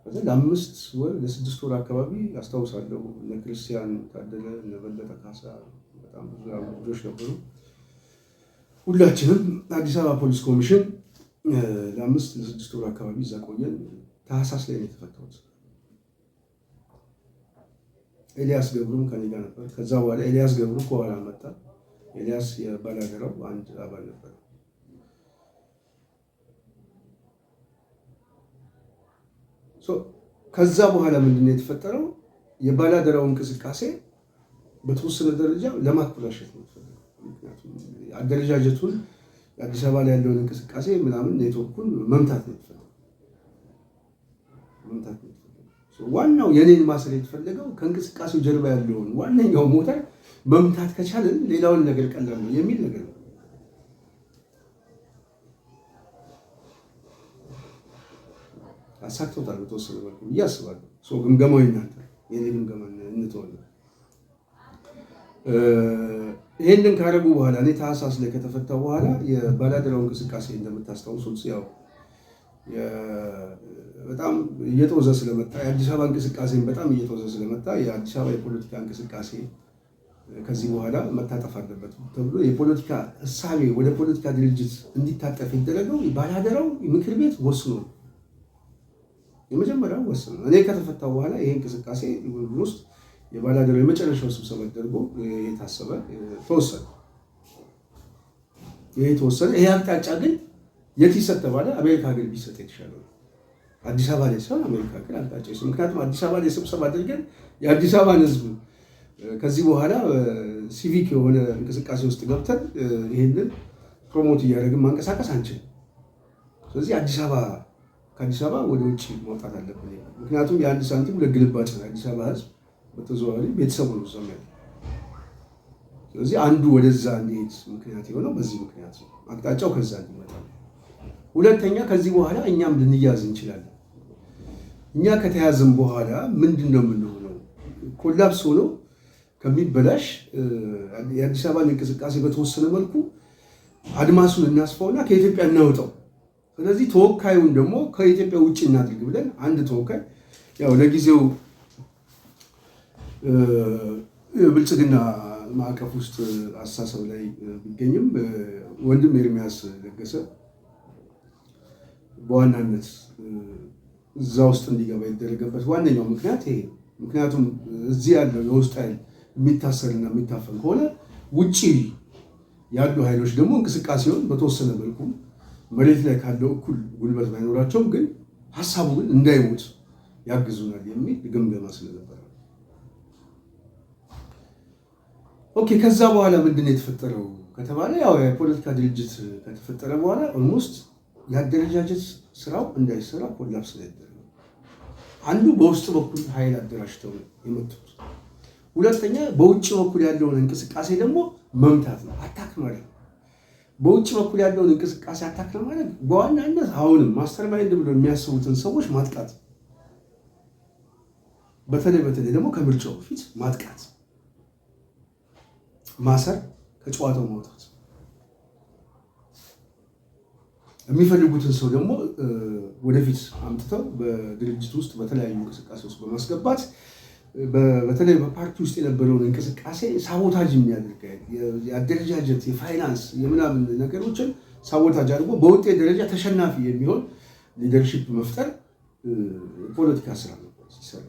ለ5 ወር ለ6 ወር አካባቢ አስታውሳለሁ። እነ ክርስቲያን ታደለ እነ በለጠ ካሳ በጣም ብዙ ልጆች ነበሩ። ሁላችንም አዲስ አበባ ፖሊስ ኮሚሽን ለ5 ለ6 ወር አካባቢ እዛ ቆየን። ታህሳስ ላይ ነው የተፈታሁት። ኤልያስ ገብሩም ከኔ ጋር ነበር። ከዛ በኋላ ኤልያስ ገብሩ ከኋላ መጣ። ኤልያስ የባላደራው አንድ አባል ነበር። ከዛ በኋላ ምንድነው የተፈጠረው? የባላደራው እንቅስቃሴ በተወሰነ ደረጃ ለማኮላሸት ነው የተፈለገው። ምክንያቱም አደረጃጀቱን አዲስ አበባ ላይ ያለውን እንቅስቃሴ ምናምን ኔትወርኩን መምታት ነው የተፈለገው። ዋናው የኔን ማሰር የተፈለገው ከእንቅስቃሴው ጀርባ ያለውን ዋነኛው ሞተር መምታት ከቻለን ሌላውን ነገር ቀላል ነው የሚል ነገር ነው። አሳክቶታል በተወሰነ መልኩ ብዬ አስባለሁ። ግምገማው እናንተ የኔ ግምገማ እንተወው። ይሄንን ካደረጉ በኋላ እኔ ታህሳስ ላይ ከተፈታ በኋላ የባላደራው እንቅስቃሴ እንደምታስታውሱት ያው በጣም እየተወዘ ስለመጣ የአዲስ አበባ እንቅስቃሴን በጣም እየተወዘ ስለመጣ የአዲስ አበባ የፖለቲካ እንቅስቃሴ ከዚህ በኋላ መታጠፍ አለበት ተብሎ የፖለቲካ እሳቤ ወደ ፖለቲካ ድርጅት እንዲታጠፍ የተደረገው ባላደራው ምክር ቤት ወስኖ የመጀመሪያው ወስኖ እኔ ከተፈታው በኋላ ይሄ እንቅስቃሴ ውስጥ የባላደራው የመጨረሻው ስብሰባ ተደርጎ የታሰበ ተወሰነ። ይሄ አቅጣጫ ግን የት ይሰጥ ተባለ? አሜሪካ ሀገር ቢሰጥ የተሻለ ነው። አዲስ አበባ ላይ ሳይሆን አሜሪካ ሀገር አቅጣጫ ይሰጥ። ምክንያቱም አዲስ አበባ ላይ ስብሰባ አድርገን የአዲስ አበባን ሕዝብ ከዚህ በኋላ ሲቪክ የሆነ እንቅስቃሴ ውስጥ ገብተን ይሄንን ፕሮሞት እያደረግን ማንቀሳቀስ አንችልም። ስለዚህ ከአዲስ አበባ ወደ ውጭ መውጣት አለብን። ምክንያቱም የአንድ ሳንቲም ሁለት ግልባጭ ነው። አዲስ አበባ ሕዝብ በተዘዋዋሪ ቤተሰቡ ነው እዛው ያለው። ስለዚህ አንዱ ወደዛ እንዲሄድ ምክንያት የሆነው በዚህ ምክንያት ነው። አቅጣጫው ከዛ እንዲመጣ። ሁለተኛ ከዚህ በኋላ እኛም ልንያዝ እንችላለን። እኛ ከተያዝም በኋላ ምንድን ነው የምንሆነው? ኮላፕስ ሆኖ ከሚበላሽ የአዲስ አበባን እንቅስቃሴ በተወሰነ መልኩ አድማሱን እናስፋውና ከኢትዮጵያ እናወጣው። ስለዚህ ተወካዩን ደግሞ ከኢትዮጵያ ውጭ እናድርግ ብለን አንድ ተወካይ ያው ለጊዜው ብልጽግና ማዕቀፍ ውስጥ አስተሳሰብ ላይ ቢገኝም ወንድም ኤርሚያስ ለገሰ በዋናነት እዛ ውስጥ እንዲገባ የተደረገበት ዋነኛው ምክንያት ይሄ ነው። ምክንያቱም እዚህ ያለው የውስጥ ኃይል የሚታሰርና የሚታፈን ከሆነ ውጪ ያሉ ኃይሎች ደግሞ እንቅስቃሴውን በተወሰነ መልኩ መሬት ላይ ካለው እኩል ጉልበት ባይኖራቸውም ግን ሀሳቡ ግን እንዳይሞት ያግዙናል የሚል ግምገማ ስለነበረ ኦኬ። ከዛ በኋላ ምንድን ነው የተፈጠረው ከተባለ ያው የፖለቲካ ድርጅት ከተፈጠረ በኋላ ኦልሞስት የአደረጃጀት ስራው እንዳይሰራ ኮላፕስ ላይ ያደረገው አንዱ በውስጥ በኩል ኃይል አደራጅተው የመጡት፣ ሁለተኛ በውጭ በኩል ያለውን እንቅስቃሴ ደግሞ መምታት ነው፣ አታክ ማለት ነው። በውጭ በኩል ያለውን እንቅስቃሴ አታክ ማለት በዋናነት አሁንም ማስተር ማይንድ ብሎ የሚያስቡትን ሰዎች ማጥቃት፣ በተለይ ደግሞ ከምርጫው በፊት ማጥቃት፣ ማሰር፣ ከጨዋታው ማውጣት የሚፈልጉትን ሰው ደግሞ ወደፊት አምጥተው በድርጅት ውስጥ በተለያዩ እንቅስቃሴ ውስጥ በማስገባት በተለይ በፓርቲ ውስጥ የነበረውን እንቅስቃሴ ሳቦታጅ የሚያደርግ የአደረጃጀት የፋይናንስ የምናምን ነገሮችን ሳቦታጅ አድርጎ በውጤት ደረጃ ተሸናፊ የሚሆን ሊደርሺፕ መፍጠር ፖለቲካ ስራ ነበር ሲሰራ።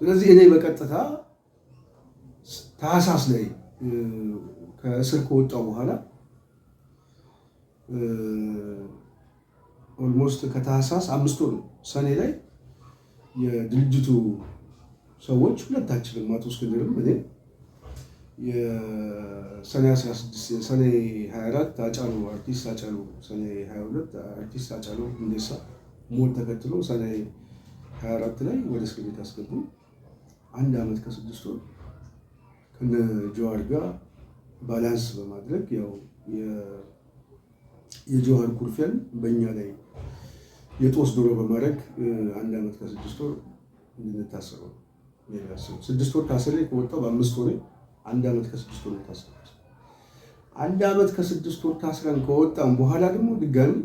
ስለዚህ እኔ በቀጥታ ታህሳስ ላይ ከእስር ከወጣሁ በኋላ ኦልሞስት ከታህሳስ 5 ወር ሰኔ ላይ የድርጅቱ ሰዎች ሁለታችንም አቶ እስክንድርም እኔ የሰኔ 16 ሰኔ 24 አጫሉ አርቲስት አጫሉ ሰኔ 22 አርቲስት አጫሉ ሁንዴሳ ሞት ተከትሎ ሰኔ 24 ላይ ወደ እስር ቤት አስገቡ። 1 ዓመት ከ6 ወር ከነ ጀዋር ጋር ባላንስ በማድረግ ያው የጀዋር ኩርፊያን በእኛ ላይ የጦስ ዶሮ በማድረግ 1 ዓመት ከ6 ወር እንድንታሰረው ነው። 6 ወር ታስሬ ከወጣሁ በ5 ወር 1 ዓመት ከ6 ወር ታስረን 1 ዓመት ከ6 ወር ታስረን ከወጣን በኋላ ደግሞ ድጋሚ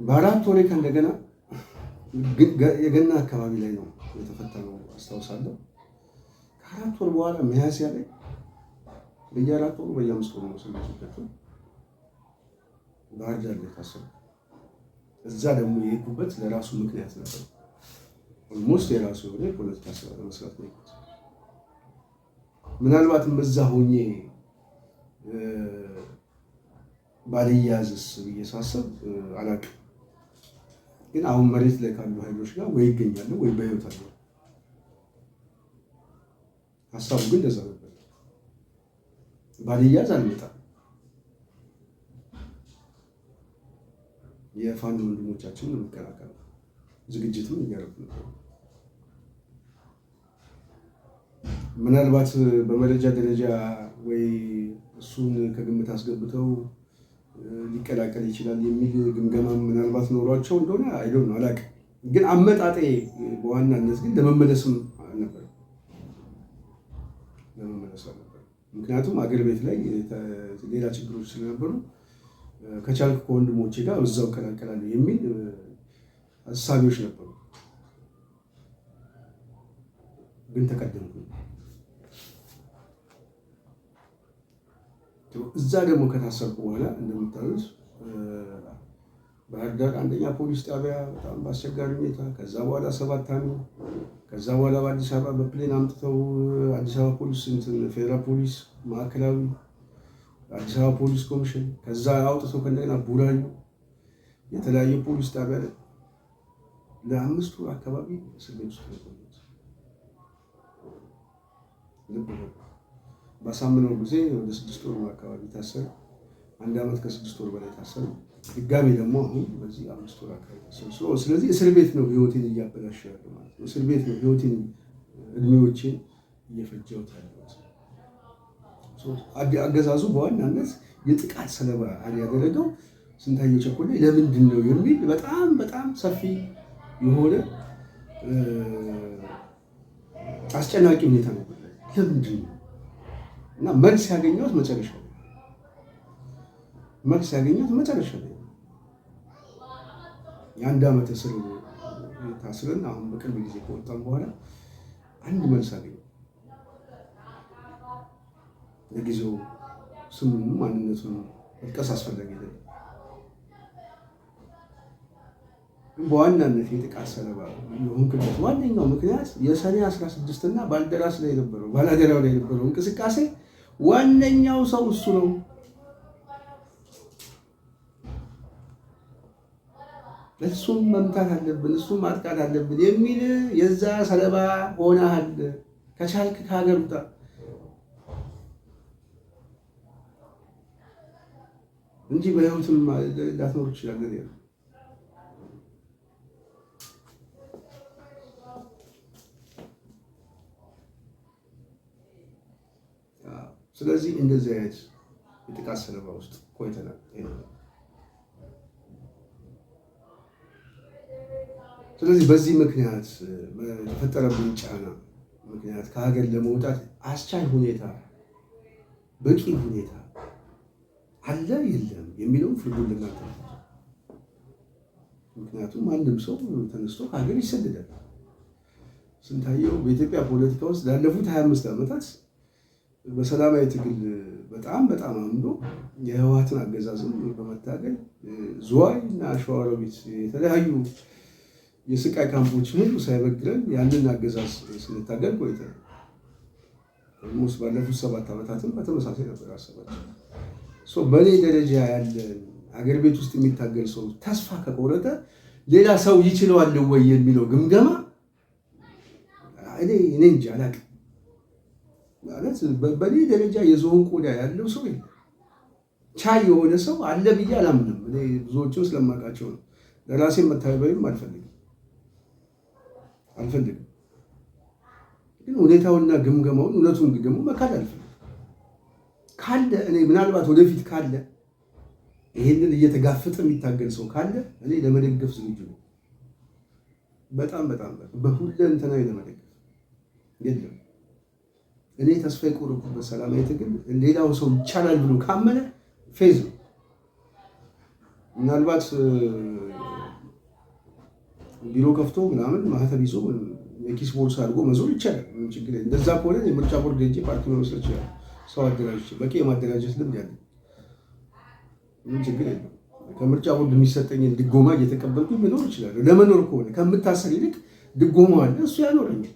በ4 ወር ከእንደገና የገና አካባቢ ላይ ነው የተፈተነው አስታውሳለሁ። ከ4 ወር በኋላ ሚያዝያ ላይ በየ4 ወሩ በየ5 ወሩ ነው ስለተከፈተ ባህር ዳር ላይ ታሰሩ። እዛ ደግሞ የሄድኩበት ለራሱ ምክንያት ነበር። ኦልሞስት የራሱ የሆነ የፖለቲካ ስራ ለመስራት ነው። ምናልባትም እዛ ሆኜ ባልያዝስ ብዬ ሳስብ አላውቅም። ግን አሁን መሬት ላይ ካሉ ኃይሎች ጋር ወይ ይገኛለሁ ወይ በህይወት አለው። ሀሳቡ ግን እንደዛ ነበር። ባልያዝ አልመጣም። የፋኖ ወንድሞቻችንን መከላከል ዝግጅትም እያደረጉ ነበር። ምናልባት በመረጃ ደረጃ ወይ እሱን ከግምት አስገብተው ሊቀላቀል ይችላል የሚል ግምገማ ምናልባት ኖሯቸው እንደሆነ አይዶን ነው አላውቅም። ግን አመጣጤ በዋናነት ግን ለመመለስም አልነበረም። ምክንያቱም አገር ቤት ላይ ሌላ ችግሮች ስለነበሩ ከቻልክ ከወንድሞቼ ጋር እዛው እቀላቀላለሁ የሚል ሀሳቦች ነበሩ። ግን ተቀደምኩ። እዛ ደግሞ ከታሰርኩ በኋላ እንደምታዩት ባህር ዳር 1ኛ ፖሊስ ጣቢያ በጣም በአስቸጋሪ ሁኔታ፣ ከዛ በኋላ 7 ዓመት፣ ከዛ በኋላ በአዲስ አበባ በፕሌን አምጥተው አዲስ አበባ ፖሊስ ፌደራል ፖሊስ ማዕከላዊ፣ አዲስ አበባ ፖሊስ ኮሚሽን፣ ከዛ አውጥተው ከእንደገና ቡራዩ የተለያየ ፖሊስ ጣቢያ ላይ ለ5 ወር አካባቢ እስር ቤት ውስጥ ነበር። ባሳምነው ጊዜ ወደ 6 ወር አካባቢ ታሰረ። 1 ዓመት ከ6 ወር በላይ ታሰረ። ድጋሜ ደግሞ አሁን በዚህ 5 ወር አካባቢ ታሰረ። ስለዚህ እስር ቤት ነው ህይወቴን እያበላሸ ያለው ማለት ነው። እስር ቤት ነው ህይወቴን እድሜዎቼን እየፈጀሁት ያለው። አገዛዙ በዋናነት የጥቃት ሰለባ ያደረገው ስንታየሁ ቸኮሌ ለምንድን ነው የሚል በጣም በጣም ሰፊ የሆነ አስጨናቂ ሁኔታ ነበር። ለምንድን ነው እና መልስ ያገኘሁት መጨረሻ ላይ የ1 ዓመት እስር ታስረን አሁን በቅርብ ጊዜ ከወጣን በኋላ አንድ መልስ አገኘሁ። ለጊዜው ስሙን ማንነቱን መጥቀስ አስፈላጊ አይደለም። በዋናነት የጥቃት ሰለባ የሆንክበት ዋነኛው ምክንያት የሰኔ 16 እና ባልደራስ ላይ የነበረው ባላደራው ላይ የነበረው እንቅስቃሴ ዋነኛው ሰው እሱ ነው። እሱም መምታት አለብን፣ እሱም ማጥቃት አለብን የሚል የዛ ሰለባ ሆነሃል። ከቻልክ ከሀገር ውጣ። እንጂ በህይወትም ላትኖር ትችላለህ። ስለዚህ እንደዚህ አይነት የጥቃት ሰለባ ውስጥ ቆይተናል። ስለዚህ በዚህ ምክንያት የተፈጠረብን ጫና ምክንያት ከሀገር ለመውጣት አስቻይ ሁኔታ በቂ ሁኔታ አለ የለም የሚለውን ፍርዱን ልናንተ ነው። ምክንያቱም አንድም ሰው ተነስቶ ከሀገር ይሰደዳል። ስንታየው በኢትዮጵያ ፖለቲካ ውስጥ ላለፉት 25 ዓመታት በሰላማዊ ትግል በጣም አምዶ የህወሓትን አገዛዝም በመታገል ዝዋይ እና ሸዋሮቢት የተለያዩ የስቃይ ካምፖችን ሁሉ ሳይበግረን ያንን አገዛዝ ስንታገል ቆይተናል። ኦልሞስት ባለፉት 7 ዓመታትም በተመሳሳይ ነበር ሀሳባችን። በእኔ ደረጃ ያለ አገር ቤት ውስጥ የሚታገል ሰው ተስፋ ከቆረጠ ሌላ ሰው ይችለዋል ወይ የሚለው ግምገማ እኔ እንጂ አላውቅም። ማለት በእኔ ደረጃ የዞን ቆዳ ያለው ሰው የለም። ቻይ የሆነ ሰው አለ ብዬ አላምንም። እኔ ብዙዎችን ስለማውቃቸው ነው። ለራሴ መታበይም አልፈልግም። ግን ሁኔታውና ግምገማውን እውነቱን ደግሞ መካድ አልፈልግም። ካለ እኔ ምናልባት ወደፊት ካለ ይሄንን እየተጋፈጠ የሚታገል ሰው ካለ እኔ ለመደገፍ ዝግጁ ነው። በጣም በሁለንተናዊ ለመደገፍ የለም። እኔ ተስፋ የቆረጥኩበት ሰላማዊ ትግል ሌላው ሰው ይቻላል ብሎ ካመነ ፌዝ ነው። ምናልባት ቢሮ ከፍቶ ምናምን ማህተብ ይዞ የኪስ ቦርሳ አድርጎ መዞር ይቻላል። ምንም ችግር የለም። እንደዛ ከሆነ የምርጫ ቦርድ ሄጄ ፓርቲ መመስረት ይችላል። ሰው አደራጅቼ በቂ የማደራጀት ልምድ ያለ ምንም ችግር የለም። ከምርጫ ቦርድ የሚሰጠኝን ድጎማ እየተቀበልኩ መኖር ይችላል። ለመኖር ከሆነ ከምታሰር ይልቅ ድጎማ አለ፣ እሱ ያኖረኛል።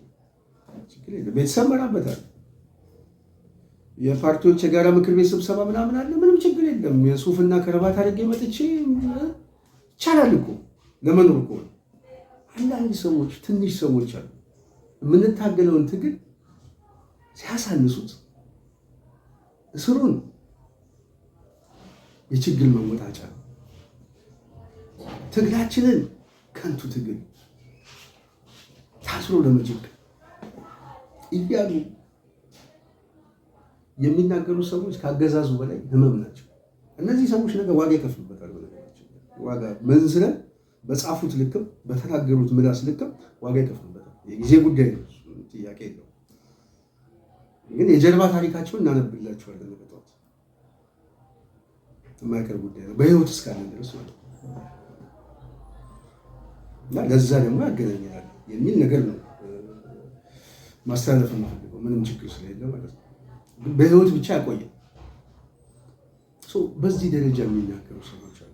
ችግር የለም። ቤተሰብ መራበታል። የፓርቲዎች የጋራ ምክር ቤት ስብሰባ ምናምን አለ፣ ምንም ችግር የለም። የሱፍና ከረባት አድርጌ መጥቼ ይቻላል እኮ ለመኖር ከሆነ። አንዳንድ ሰዎች ትንሽ ሰዎች አሉ የምንታገለውን ትግል ሲያሳንሱት እስሩን የችግር መወጣጫ ነው። ትግላችንን ከንቱ ትግል ታስሮ ለመጀቅ እያሉ የሚናገሩ ሰዎች ካገዛዙ በላይ ህመም ናቸው። እነዚህ ሰዎች ነገ ዋጋ ይከፍሉበታል። ዋጋ መንዝረን በጻፉት ልክም በተናገሩት ምላስ ልክም ዋጋ ይከፍሉበታል። የጊዜ ጉዳይ ነው፣ ጥያቄ የለው። ግን የጀርባ ታሪካቸውን እናነብላቸዋለን። በጠዋት የማይቀር ጉዳይ ነው፣ በህይወት እስካለን ድረስ ማለት ነው። እና ለዛ ደግሞ ያገናኛል የሚል ነገር ነው ማስተላለፍ የምፈልገው፣ ምንም ችግር ስለሌለ ማለት ነው። በህይወት ብቻ ያቆያል። በዚህ ደረጃ የሚናገሩ ሰዎች አሉ።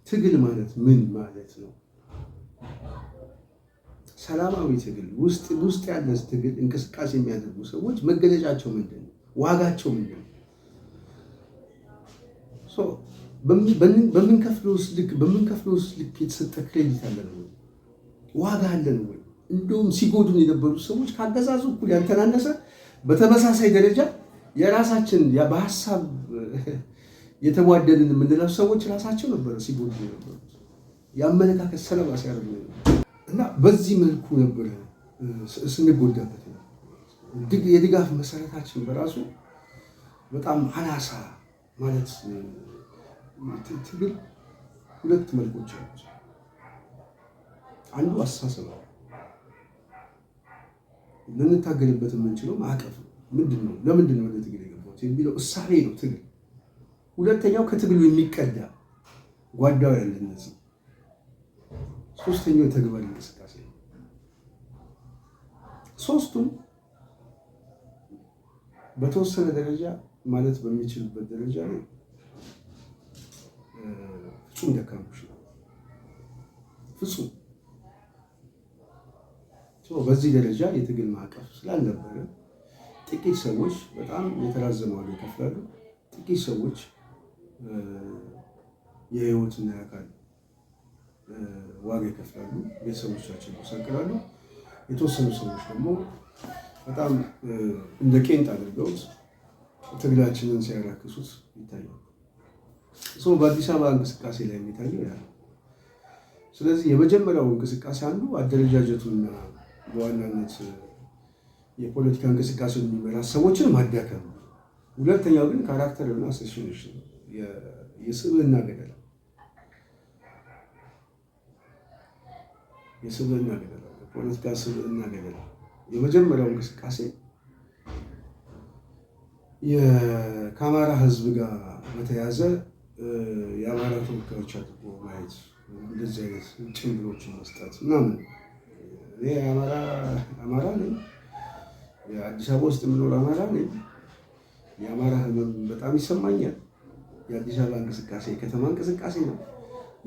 ትግል ማለት ምን ማለት ነው? ሰላማዊ ትግል ውስጥ ያለ ትግል እንቅስቃሴ የሚያደርጉ ሰዎች መገለጫቸው ምንድን ነው? ዋጋቸው ምንድን ነው? በምንከፍለው ልክ የተሰጠ ክሬዲት አለ ነው? ዋጋ አለ ነው ወይ? እንደውም ሲጎዱን የነበሩ ሰዎች ካገዛዙ እኩል ያልተናነሰ በተመሳሳይ ደረጃ የራሳችን በሀሳብ የተዋደንን የምንለው ሰዎች ራሳቸው ነበረ ሲጎዱ የነበሩት የአመለካከት ሰለባ ሲያደርጉ እና በዚህ መልኩ ነበረ ስንጎዳበት። የድጋፍ መሰረታችን በራሱ በጣም አናሳ ማለት ትግል ሁለት መልኮች አሉት። አንዱ አስተሳሰብ ነው። ልንታገልበት የምንችለው ማዕቀፍ ነው። ምንድን ነው? ለምንድን ነው ወደ ትግል የገባሁት የሚለው እሳቤ ነው ትግል። ሁለተኛው ከትግሉ የሚቀዳ ጓዳው ያለነት። ሶስተኛው የተግባር እንቅስቃሴ ነው። ሶስቱም በተወሰነ ደረጃ ማለት በሚችልበት ደረጃ ላይ ፍጹም ደካሞች ነው። ፍጹም በዚህ ደረጃ የትግል ማዕቀፍ ስላልነበረ ጥቂት ሰዎች በጣም የተራዘመ ዋጋ ይከፍላሉ። ጥቂት ሰዎች የህይወትና የአካል ዋጋ ይከፍላሉ። ቤተሰቦቻቸውን ያሳቅላሉ። የተወሰኑ ሰዎች ደግሞ በጣም እንደ ቄንጥ አድርገውት ትግላችንን ሲያራክሱት ይታያል። በአዲስ አበባ እንቅስቃሴ ላይ የሚታየው ያ ነው። ስለዚህ የመጀመሪያው እንቅስቃሴ አንዱ አደረጃጀቱና በዋናነት የፖለቲካ እንቅስቃሴ የሚመራ ሰዎችን ማዳከም ነው። ሁለተኛው ግን ካራክተርና አሴሲኔሽን የስብዕና ገደላ ፖለቲካ ስብዕና ገደላ። የመጀመሪያው እንቅስቃሴ ከአማራ ህዝብ ጋር በተያያዘ የአማራ ተወካዮች አድርጎ ማየት እንደዚህ አይነት ጭንብሎችን መስጠት ምናምን እኔ አማራ ነኝ፣ የአዲስ አበባ ውስጥ የምኖር አማራ ነኝ። የአማራ ህመም በጣም ይሰማኛል። የአዲስ አበባ እንቅስቃሴ የከተማ እንቅስቃሴ ነው።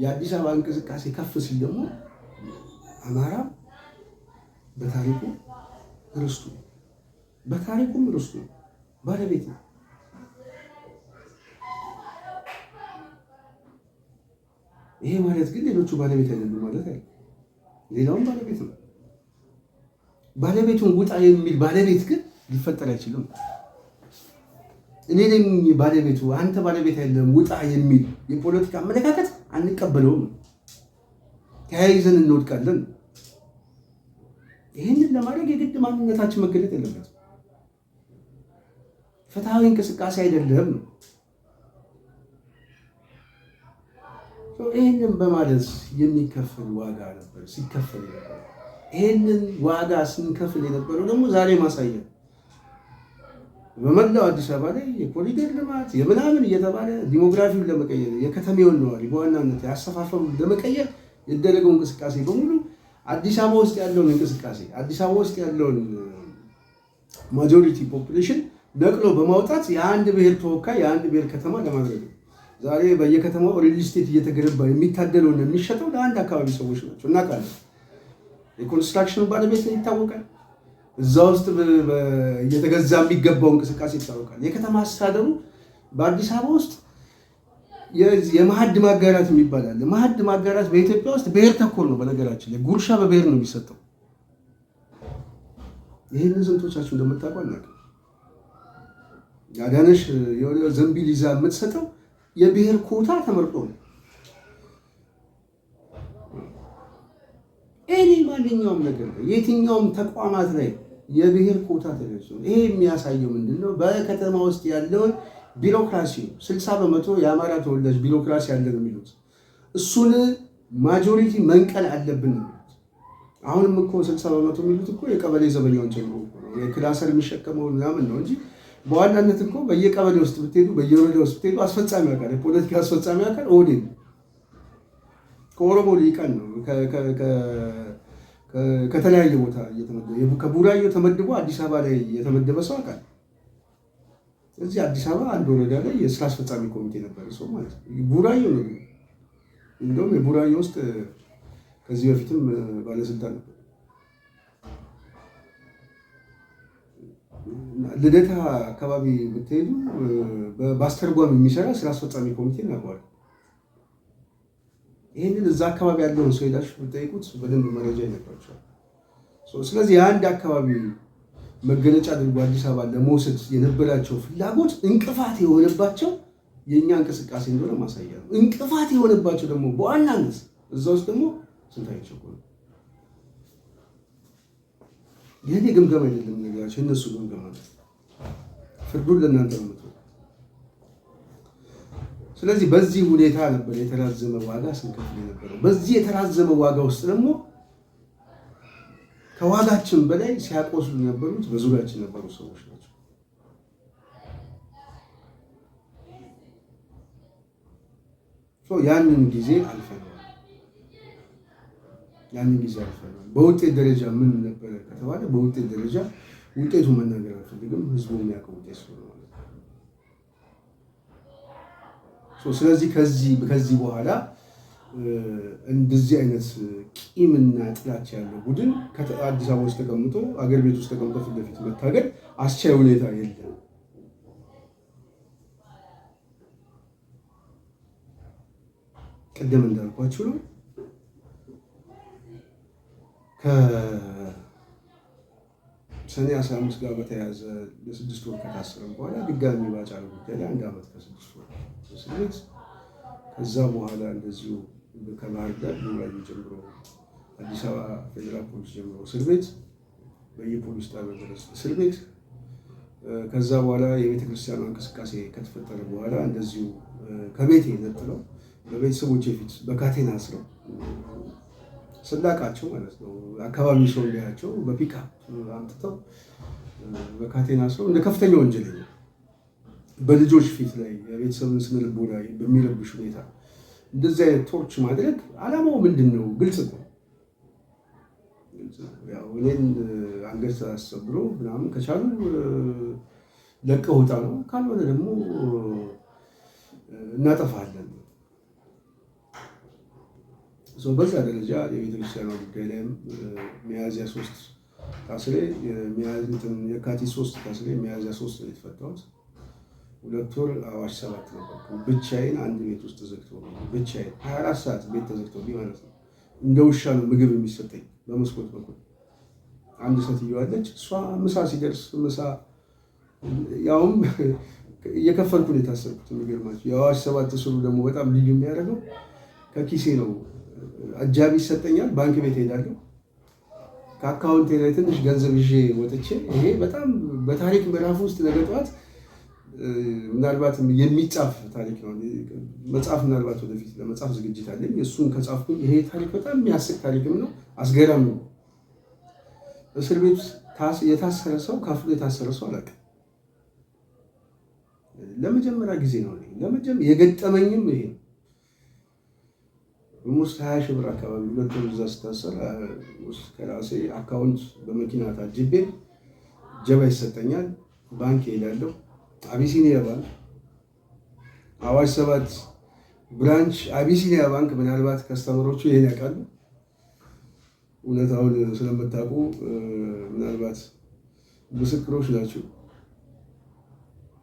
የአዲስ አበባ እንቅስቃሴ ከፍ ሲል ደግሞ አማራ በታሪኩ ርስቱ በታሪኩም ርስቱ ባለቤት ነው። ይሄ ማለት ግን ሌሎቹ ባለቤት አይደሉም ማለት አይደለም። ሌላውም ባለቤት ነው። ባለቤቱን ውጣ የሚል ባለቤት ግን ሊፈጠር አይችልም። እኔ ነኝ ባለቤቱ አንተ ባለቤት አይደለም ውጣ የሚል የፖለቲካ አመለካከት አንቀበለውም። ተያይዘን እንወድቃለን። ይህንን ለማድረግ የግድ ማንነታችን መገለጥ የለበትም። ፍትሐዊ እንቅስቃሴ አይደለም። ይህንን በማለት የሚከፈል ዋጋ ነበር ሲከፈል ነበር። ይህንን ዋጋ ስንከፍል የነበረው ደግሞ ዛሬ ማሳያ በመላው አዲስ አበባ ላይ የኮሪደር ልማት የምናምን እየተባለ ዲሞግራፊውን ለመቀየር የከተሜውን ነዋሪ በዋናነት ያሰፋፈሩን ለመቀየር የደረገው እንቅስቃሴ በሙሉ አዲስ አበባ ውስጥ ያለውን እንቅስቃሴ አዲስ አበባ ውስጥ ያለውን ማጆሪቲ ፖፑሌሽን ነቅሎ በማውጣት የአንድ ብሔር ተወካይ የአንድ ብሔር ከተማ ለማድረግ ነው። ዛሬ በየከተማው ሪል ስቴት እየተገነባ የሚታደለውና የሚሸጠው ለአንድ አካባቢ ሰዎች ናቸው። እናውቃለን። የኮንስትራክሽኑ ባለቤት ይታወቃል። እዛ ውስጥ እየተገዛ የሚገባው እንቅስቃሴ ይታወቃል። የከተማ አስተዳደሩ በአዲስ አበባ ውስጥ የማዕድ ማጋራት የሚባል አለ። ማዕድ ማጋራት በኢትዮጵያ ውስጥ ብሔር ተኮር ነው። በነገራችን ላይ ጉርሻ በብሔር ነው የሚሰጠው። ይህንን ስንቶቻችሁ እንደምታውቁ አናውቅም። አዳነሽ ዘንቢል ይዛ የምትሰጠው የብሔር ኮታ ተመርጦ ነው። እኔ ማንኛውም ነገር ላይ የትኛውም ተቋማት ላይ የብሔር ኮታ ተገኝቶ ይሄ የሚያሳየው ምንድን ነው? በከተማ ውስጥ ያለውን ቢሮክራሲ 60% የአማራ ተወላጅ ቢሮክራሲ ያለ ነው የሚሉት። እሱን ማጆሪቲ መንቀል አለብን ነው። አሁንም እኮ 60% የሚሉት እኮ የቀበሌ ዘበኛውን ጨምሮ የክላሰር የሚሸከመው ምናምን ነው እንጂ በዋናነት እኮ በየቀበሌ ውስጥ ብትሄዱ በየወረዳ ውስጥ ብትሄዱ አስፈጻሚ አካል የፖለቲካ አስፈጻሚ አካል ኦህዴድ ከኦሮሞ ሊቃን ነው። ከተለያየ ቦታ እየተመደበ ከቡራዮ ተመድቦ አዲስ አበባ ላይ የተመደበ ሰው አካል እዚህ አዲስ አበባ አንድ ወረዳ ላይ የስራ አስፈጻሚ ኮሚቴ ነበር ሰው ማለት ነው። ቡራዮ ነው። እንደውም የቡራዮ ውስጥ ከዚህ በፊትም ባለስልጣን ነበር። ልደታ አካባቢ ብትሄዱ በአስተርጓሚ የሚሰራ ስራ አስፈጻሚ ኮሚቴ ነበር። ይህንን እዛ አካባቢ ያለውን ሰው ሄዳችሁ ብትጠይቁት በደንብ መረጃ ይነግራችኋል። ስለዚህ የአንድ አካባቢ መገለጫ አድርጎ አዲስ አበባ ለመውሰድ የነበራቸው ፍላጎት እንቅፋት የሆነባቸው የእኛ እንቅስቃሴ እንደሆነ ማሳያ ነው። እንቅፋት የሆነባቸው ደግሞ በዋናነት እዛ ውስጥ ደግሞ ስንታቸው ነው። ይህን ግምገማ አይደለም ነገራቸው፣ እነሱ ግምገማ ነው። ፍርዱን ለእናንተ ነው። ስለዚህ በዚህ ሁኔታ ነበር የተራዘመ ዋጋ ስንከፍል የነበረው። በዚህ የተራዘመ ዋጋ ውስጥ ደግሞ ከዋጋችን በላይ ሲያቆስሉ የነበሩት በዙሪያችን የነበሩ ሰዎች ናቸው። ያንን ጊዜ አልፈናል። በውጤት ደረጃ ምን ነበረ ከተባለ በውጤት ደረጃ ውጤቱ መናገር አልፈልግም። ህዝቡ የሚያውቀው ውጤት ስለሆነ ማለት ነው። ስለዚህ ከዚህ በኋላ እንደዚህ አይነት ቂምና ጥላቻ ያለው ቡድን አዲስ አበባ ውስጥ ተቀምጦ አገር ቤት ውስጥ ተቀምጦ ፊት ለፊት መታገል አስቻይ ሁኔታ የለም። ቅድም እንዳልኳችሁ ነው። ከሰኔ 15 ጋር በተያያዘ ለ6 ወር ከታሰረ በኋላ ድጋሚ ባጫሉ ጉዳይ ላይ 1 ዓመት ከ6 ወር እስር ቤት። ከዛ በኋላ እንደዚሁ ከባህር ዳር ዱራሜ ጀምሮ አዲስ አበባ ፌዴራል ፖሊስ ጀምሮ እስር ቤት፣ በየፖሊስ ጣቢያው ድረስ እስር ቤት። ከዛ በኋላ የቤተክርስቲያኑ እንቅስቃሴ ከተፈጠረ በኋላ እንደዚሁ ከቤቴ ነጥለው በቤተሰቦቼ ፊት በካቴና አስረው ስላቃቸው ማለት ነው። አካባቢው ሰው እንዲያቸው በፒክአፕ አምጥተው በካቴና አስረው እንደ ከፍተኛ ወንጀለኛ በልጆች ፊት ላይ የቤተሰብን ስነ ልቦና በሚረብሽ ሁኔታ እንደዚህ አይነት ቶርች ማድረግ ዓላማው ምንድን ነው? ግልጽ ነው። ያው እኔን አንገት አሰብሮ ምናምን ከቻሉ ለቀው ውጣ ነው፣ ካልሆነ ደግሞ እናጠፋለን። በዛ ደረጃ የቤተክርስቲያኗ ጉዳይ ላይም ሚያዝያ 3 ታስሬ የካቲት 3 ታስሬ ሚያዝያ 3 ነው የተፈታሁት። 2 ወር አዋሽ 7 ነበርኩ ብቻዬን፣ አንድ ቤት ውስጥ ተዘግቶ ብቻዬን 24 ሰዓት ቤት ተዘግቶብኝ ማለት ነው። እንደ ውሻ ነው ምግብ የሚሰጠኝ በመስኮት በኩል። አንድ ሴትዮ አለች፣ እሷ ምሳ ሲደርስ ምሳ ያውም እየከፈልኩ ነው የታሰርኩት። የሚገርማቸው የአዋሽ 7 ስሩ ደግሞ በጣም ልዩ የሚያደርገው ከኪሴ ነው። አጃቢ ይሰጠኛል፣ ባንክ ቤት ሄዳለሁ፣ ከአካውንቴ ላይ ትንሽ ገንዘብ ይዤ ወጥቼ፣ ይሄ በጣም በታሪክ ምዕራፍ ውስጥ ነገ ጠዋት ምናልባት የሚጻፍ ታሪክ ነው። መጽሐፍ ምናልባት ወደፊት ለመጽሐፍ ዝግጅት አለኝ። እሱን ከጻፍኩኝ ይሄ ታሪክ በጣም የሚያስቅ ታሪክም ነው፣ አስገራሚ ነው። እስር ቤት የታሰረ ሰው ከፍሎ የታሰረ ሰው አላውቅም። ለመጀመሪያ ጊዜ ነው የገጠመኝም ይሄ ነው። ኦልሞስት 20 ሺህ ብር አካባቢ 2 ወር እዛ ስታሰር ከራሴ አካውንት በመኪና ታጅቤ ጀባ ይሰጠኛል። ባንክ እሄዳለሁ፣ አቢሲኒያ ባንክ አዋሽ 7 ብራንች አቢሲኒያ ባንክ። ምናልባት ከስተመሮቹ ይሄን ያውቃሉ፣ እውነታውን ስለምታውቁ ምናልባት ምስክሮች ናቸው።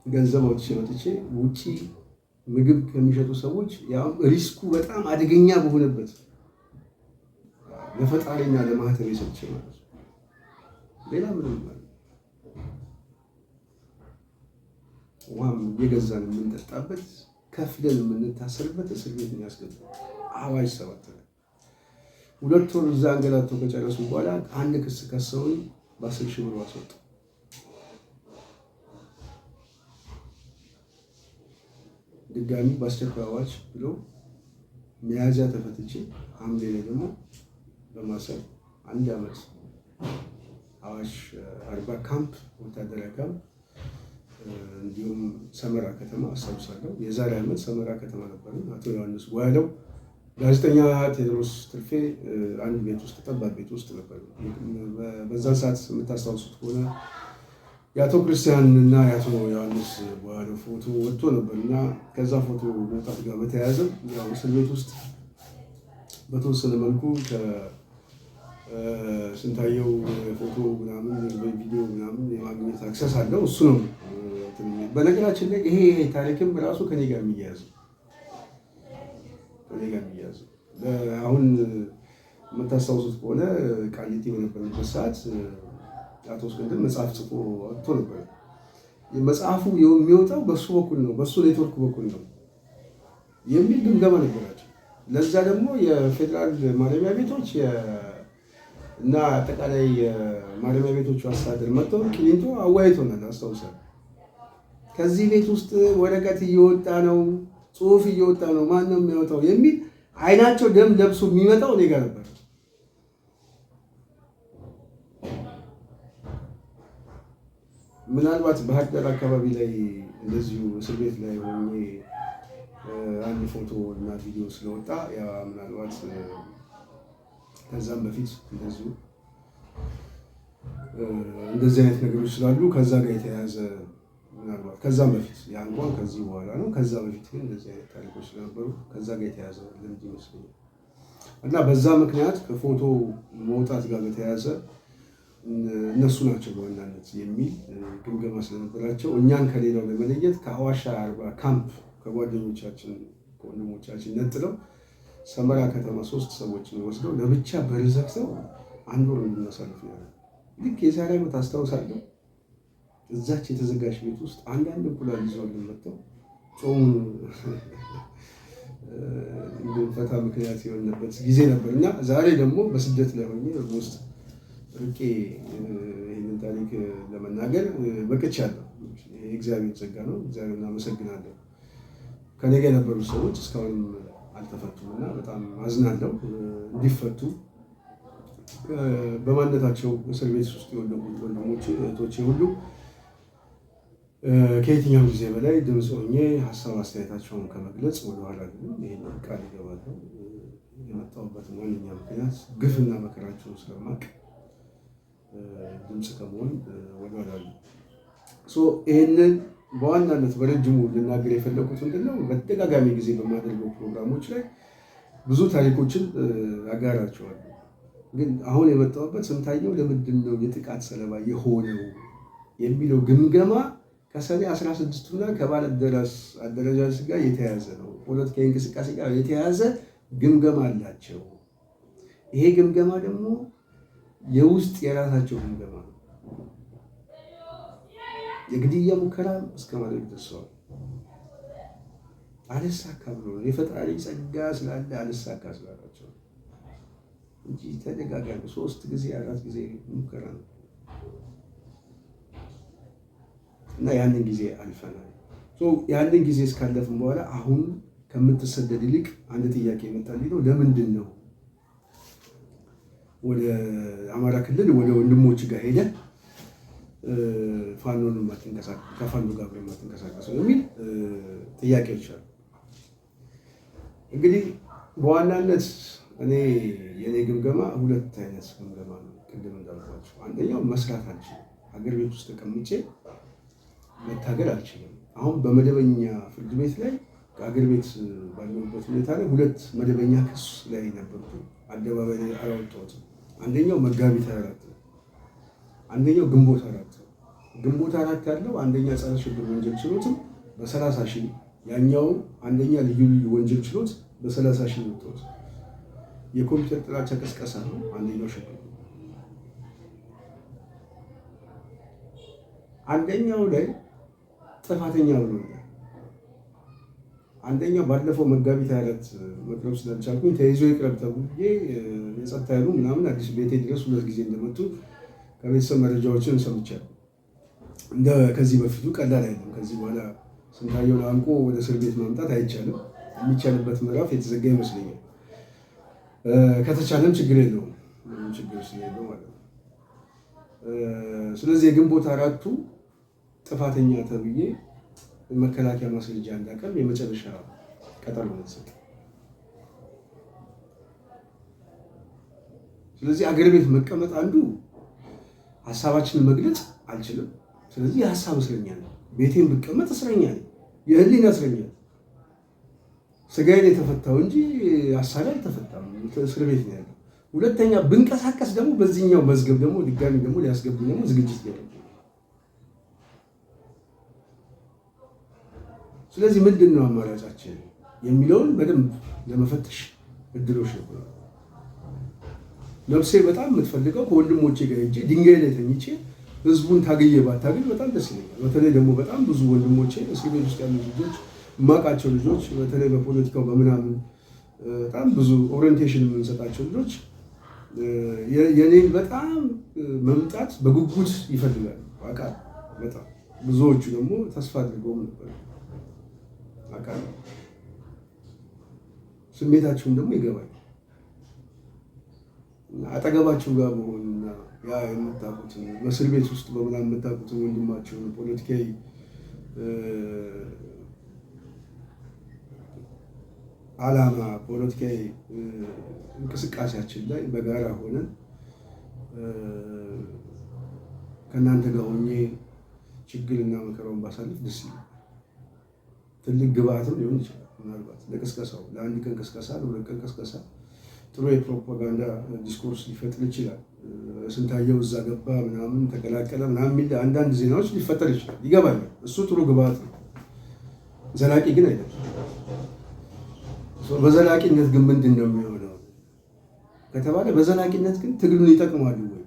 ገንዘብ አውጥቼ መጥቼ ውጪ ምግብ ከሚሸጡ ሰዎች ያው ሪስኩ በጣም አደገኛ በሆነበት ለፈጣሪና ለማህተብ ሰጥቼ ማለት ነው። ሌላ ምንም ማለት ውሃም የገዛን የምንጠጣበት ከፍለን የምንታሰርበት እስር ቤት የሚያስገባ አዋሽ 7 ነው። 2 ወር እዛ አንገላቶ ከጨረሱ በኋላ አንድ ክስ ከሰውን በ10 ሺህ ብር አስወጡ። ድጋሚ በአስቸኳይ አዋጅ ብሎ ሚያዝያ ተፈትቼ ሐምሌ ላይ ደግሞ በማሰር 1 ዓመት አዋሽ 40 ካምፕ ወታደራዊ ካምፕ እንዲሁም ሰመራ ከተማ አስታውሳለሁ። የዛሬ ዓመት ሰመራ ከተማ ነበር። አቶ ዮሐንስ ጓያለው፣ ጋዜጠኛ ቴዎድሮስ ትርፌ አንድ ቤት ውስጥ ጠባብ ቤት ውስጥ ነበር። በዛን ሰዓት የምታስታውሱት ከሆነ የአቶ ክርስቲያን እና የአቶ ዮሐንስ ጓያለው ፎቶ ወጥቶ ነበር እና ከዛ ፎቶ መውጣት ጋር በተያያዘ ያው እስር ቤት ውስጥ በተወሰነ መልኩ ስንታየው ፎቶ ምናምን ቪዲዮ ምናምን የማግኘት አክሰስ አለው። እሱ ነው። በነገራችን ላይ ይሄ ታሪክም ራሱ ከኔ ጋር የሚያያዝ አሁን የምታስታውሱት ከሆነ ቃሊቲ በነበረበት ሰዓት አቶ እስክንድር መጽሐፍ ጽፎ ወጥቶ ነበር። መጽሐፉ የሚወጣው በሱ በኩል ነው፣ በሱ ኔትወርክ በኩል ነው የሚል ግምገማ ነበራቸው። ለዛ ደግሞ የፌዴራል ማረሚያ ቤቶች እና አጠቃላይ የማረሚያ ቤቶቹ አስተዳደር መጥተው ቂሊንጦ አወያይቶናል፣ አስታውሳለሁ። ከዚህ ቤት ውስጥ ወረቀት እየወጣ ነው፣ ጽሁፍ እየወጣ ነው፣ ማን ነው የሚያወጣው የሚል አይናቸው ደም ለብሶ የሚመጣው እኔ ጋር ነበር። ምናልባት ባህር ዳር አካባቢ ላይ እንደዚሁ እስር ቤት ላይ ሆኜ አንድ ፎቶ እና ቪዲዮ ስለወጣ ያ ምናልባት ከዛም በፊት እንደዚህ አይነት ነገሮች ስላሉ ከዛ ጋር የተያያዘ ምናልባት ከዛም በፊት ያ እንኳን ከዚህ በኋላ ነው። ከዛ በፊት ግን እንደዚህ አይነት ታሪኮች ስለነበሩ ከዛ ጋር የተያያዘ ልምድ ይመስለኛል እና በዛ ምክንያት ከፎቶ መውጣት ጋር በተያያዘ እነሱ ናቸው በዋናነት የሚል ግምገማ ስለነበራቸው እኛን ከሌላው ለመለየት ከአዋሽ 40 ካምፕ ከጓደኞቻችን ከወንድሞቻችን ነጥለው ሰመራ ከተማ 3 ሰዎችን ወስደው ለብቻ በር ዘግተው 1 ወር እንድናሳልፍ ነው። ልክ የዛሬ ዓመት አስታውሳለሁ። እዛች የተዘጋች ቤት ውስጥ አንዳንድ እንቁላል ይዘውልን መጥተው ጾሙን እንድንፈታ ምክንያት የሆነበት ጊዜ ነበር እና ዛሬ ደግሞ በስደት ላይ ሆኜ ውስጥ ርቄ ይህንን ታሪክ ለመናገር በቅቻለሁ። የእግዚአብሔር ጸጋ ነው። እግዚአብሔር እናመሰግናለሁ። ከኔ ጋር የነበሩ ሰዎች እስካሁንም አልተፈቱም እና በጣም አዝናለሁ። እንዲፈቱ በማንነታቸው እስር ቤት ውስጥ የወደቁ ወንድሞቼ እህቶቼ ሁሉ ከየትኛው ጊዜ በላይ ድምፅ ሆኜ ሀሳብ አስተያየታቸውን ከመግለጽ ወደኋላ ግን ይህን ቃል ይገባለሁ። የመጣሁበት ዋነኛ ምክንያት ግፍና መከራቸውን ስለማቅ ድምፅ ከመሆን ወደኋላ ነው። ይህንን በዋናነት በረጅሙ ልናገር የፈለኩት ምንድነው፣ በተደጋጋሚ ጊዜ በማደርገው ፕሮግራሞች ላይ ብዙ ታሪኮችን አጋራቸዋለሁ። ግን አሁን የመጣሁበት ስንታየው ለምንድን ነው የጥቃት ሰለባ የሆነው የሚለው ግምገማ ከሰኔ 16ቱና ከባለደራስ አደረጃጀት ጋር የተያያዘ ነው። ፖለቲካዊ እንቅስቃሴ ጋር የተያያዘ ግምገማ አላቸው። ይሄ ግምገማ ደግሞ የውስጥ የራሳቸው ግምገማ ነው። የግድያ ሙከራ እስከ ማድረግ ደርሰዋል። አልሳካ ብሎ ነው የፈጣሪ ጸጋ ስላለ አልሳካ ስላላቸው እንጂ ተደጋጋሚ 3 ጊዜ 4 ጊዜ ሙከራ ነው እና ያንን ጊዜ አልፈናል። ያንን ጊዜ እስካለፍን በኋላ አሁን ከምትሰደድ ይልቅ አንድ ጥያቄ ይመጣልኝ ነው። ለምንድን ነው ወደ አማራ ክልል ወደ ወንድሞች ጋር ሄደ ፋኖን ከፋኖ ጋር የማትንቀሳቀሰው የሚል ጥያቄዎች አሉ። እንግዲህ በዋናነት የኔ ግምገማ 2 አይነት ግምገማ ነው። ቅድም እንዳልኳቸው አንደኛው መስራት አልችልም፣ ሀገር ቤት ውስጥ ተቀምጬ መታገል አልችልም። አሁን በመደበኛ ፍርድ ቤት ላይ ከሀገር ቤት ባለሁበት ሁኔታ ላይ 2 መደበኛ ክስ ላይ ነበርኩ። አደባባይ ላይ አላወጣሁትም። አንደኛው መጋቢት 24 ነው፣ አንደኛው ግንቦት 4 ነው። ግንቦት 4 ያለው አንደኛ ጸረ ሽብር ወንጀል ችሎትም በ30 ሺህ፣ ያኛው አንደኛ ልዩ ወንጀል ችሎት በ30 ሺህ ወጥቷል። የኮምፒውተር ጥላቻ ቅስቀሳ ነው አንደኛው ሽብር። አንደኛው ላይ ጥፋተኛ ብሎኛል። አንደኛው ባለፈው መጋቢት 24 መቅረብ ስላልቻልኩኝ ተይዞ ይቅረብ ተብዬ የጸጥታ ኃይሉ ምናምን አዲስ ቤቴ ድረስ 2 ጊዜ እንደመጡ ከቤተሰብ መረጃዎችን ሰምቻለሁ። ከዚህ በፊቱ ቀላል አይደለም። ከዚህ በኋላ ስንታየውን አንቆ ወደ እስር ቤት ማምጣት አይቻልም። የሚቻልበት ምዕራፍ የተዘጋ ይመስለኛል። ከተቻለም ችግር የለውም፣ ችግር ስለሌለው ማለት ነው። ስለዚህ የግንቦት 4ቱ ጥፋተኛ ተብዬ መከላከያ ማስረጃ እንዳቀርብ የመጨረሻ ቀጠሮ ተሰጠ። ስለዚህ አገር ቤት መቀመጥ አንዱ ሀሳባችንን መግለጽ አልችልም። ስለዚህ የሀሳብ እስረኛ ነው። ቤቴን ብቀመጥ እስረኛ ነኝ፣ የህሊና እስረኛ ነኝ። ስጋዬን የተፈታው እንጂ ሀሳቤ አልተፈታም፣ እስር ቤት ነው ያለው። ሁለተኛ ብንቀሳቀስ ደግሞ በዚህኛው መዝገብ ደግሞ ድጋሚ ደግሞ ሊያስገቡ ደግሞ ዝግጅት ያለው። ስለዚህ ምንድን ነው አማራጫችን የሚለውን በደንብ ለመፈተሽ እድሎች ነበሩ። ነፍሴ በጣም የምትፈልገው ከወንድሞቼ ጋር ሄጄ ድንጋይ ላይ ተኝቼ ህዝቡን ታግዬ ባታግል በጣም ደስ ይለኛል። በተለይ ደግሞ በጣም ብዙ ወንድሞቼ እስር ቤት ውስጥ ያሉ ልጆች፣ የማውቃቸው ልጆች፣ በተለይ በፖለቲካው በምናምን በጣም ብዙ ኦሪየንቴሽን የምንሰጣቸው ልጆች የኔን በጣም መምጣት በጉጉት ይፈልጋሉ። አውቃለሁ። በጣም ብዙዎቹ ደግሞ ተስፋ አድርገውም ነበር። አውቃለሁ። ስሜታቸውን ደግሞ ይገባል። አጠገባቸው ጋር መሆኑና ያ የምታውቁትን በእስር ቤት ውስጥ በምናምን የምታውቁትን ወንድማቸውን ፖለቲካዊ ዓላማ ፖለቲካዊ እንቅስቃሴያችን ላይ በጋራ ሆነን ከእናንተ ጋር ሆኜ ችግርና መከራውን ባሳልፍ ደስ ይላል። ትልቅ ግብአትም ሊሆን ይችላል። ምናልባት ለቅስቀሳው ለአንድ ቀን ቅስቀሳ፣ ለ2 ቀን ቅስቀሳ ጥሩ የፕሮፓጋንዳ ዲስኮርስ ሊፈጥር ይችላል። ስንታየው እዛ ገባ ምናምን ተቀላቀለ ምናምን የሚል አንዳንድ ዜናዎች ሊፈጠር ይችላል። ይገባኛል። እሱ ጥሩ ግብአት ነው። ዘላቂ ግን አይደለም። በዘላቂነት ግን ምንድን ነው የሚሆነው ከተባለ በዘላቂነት ግን ትግሉን ይጠቅማሉ ወይ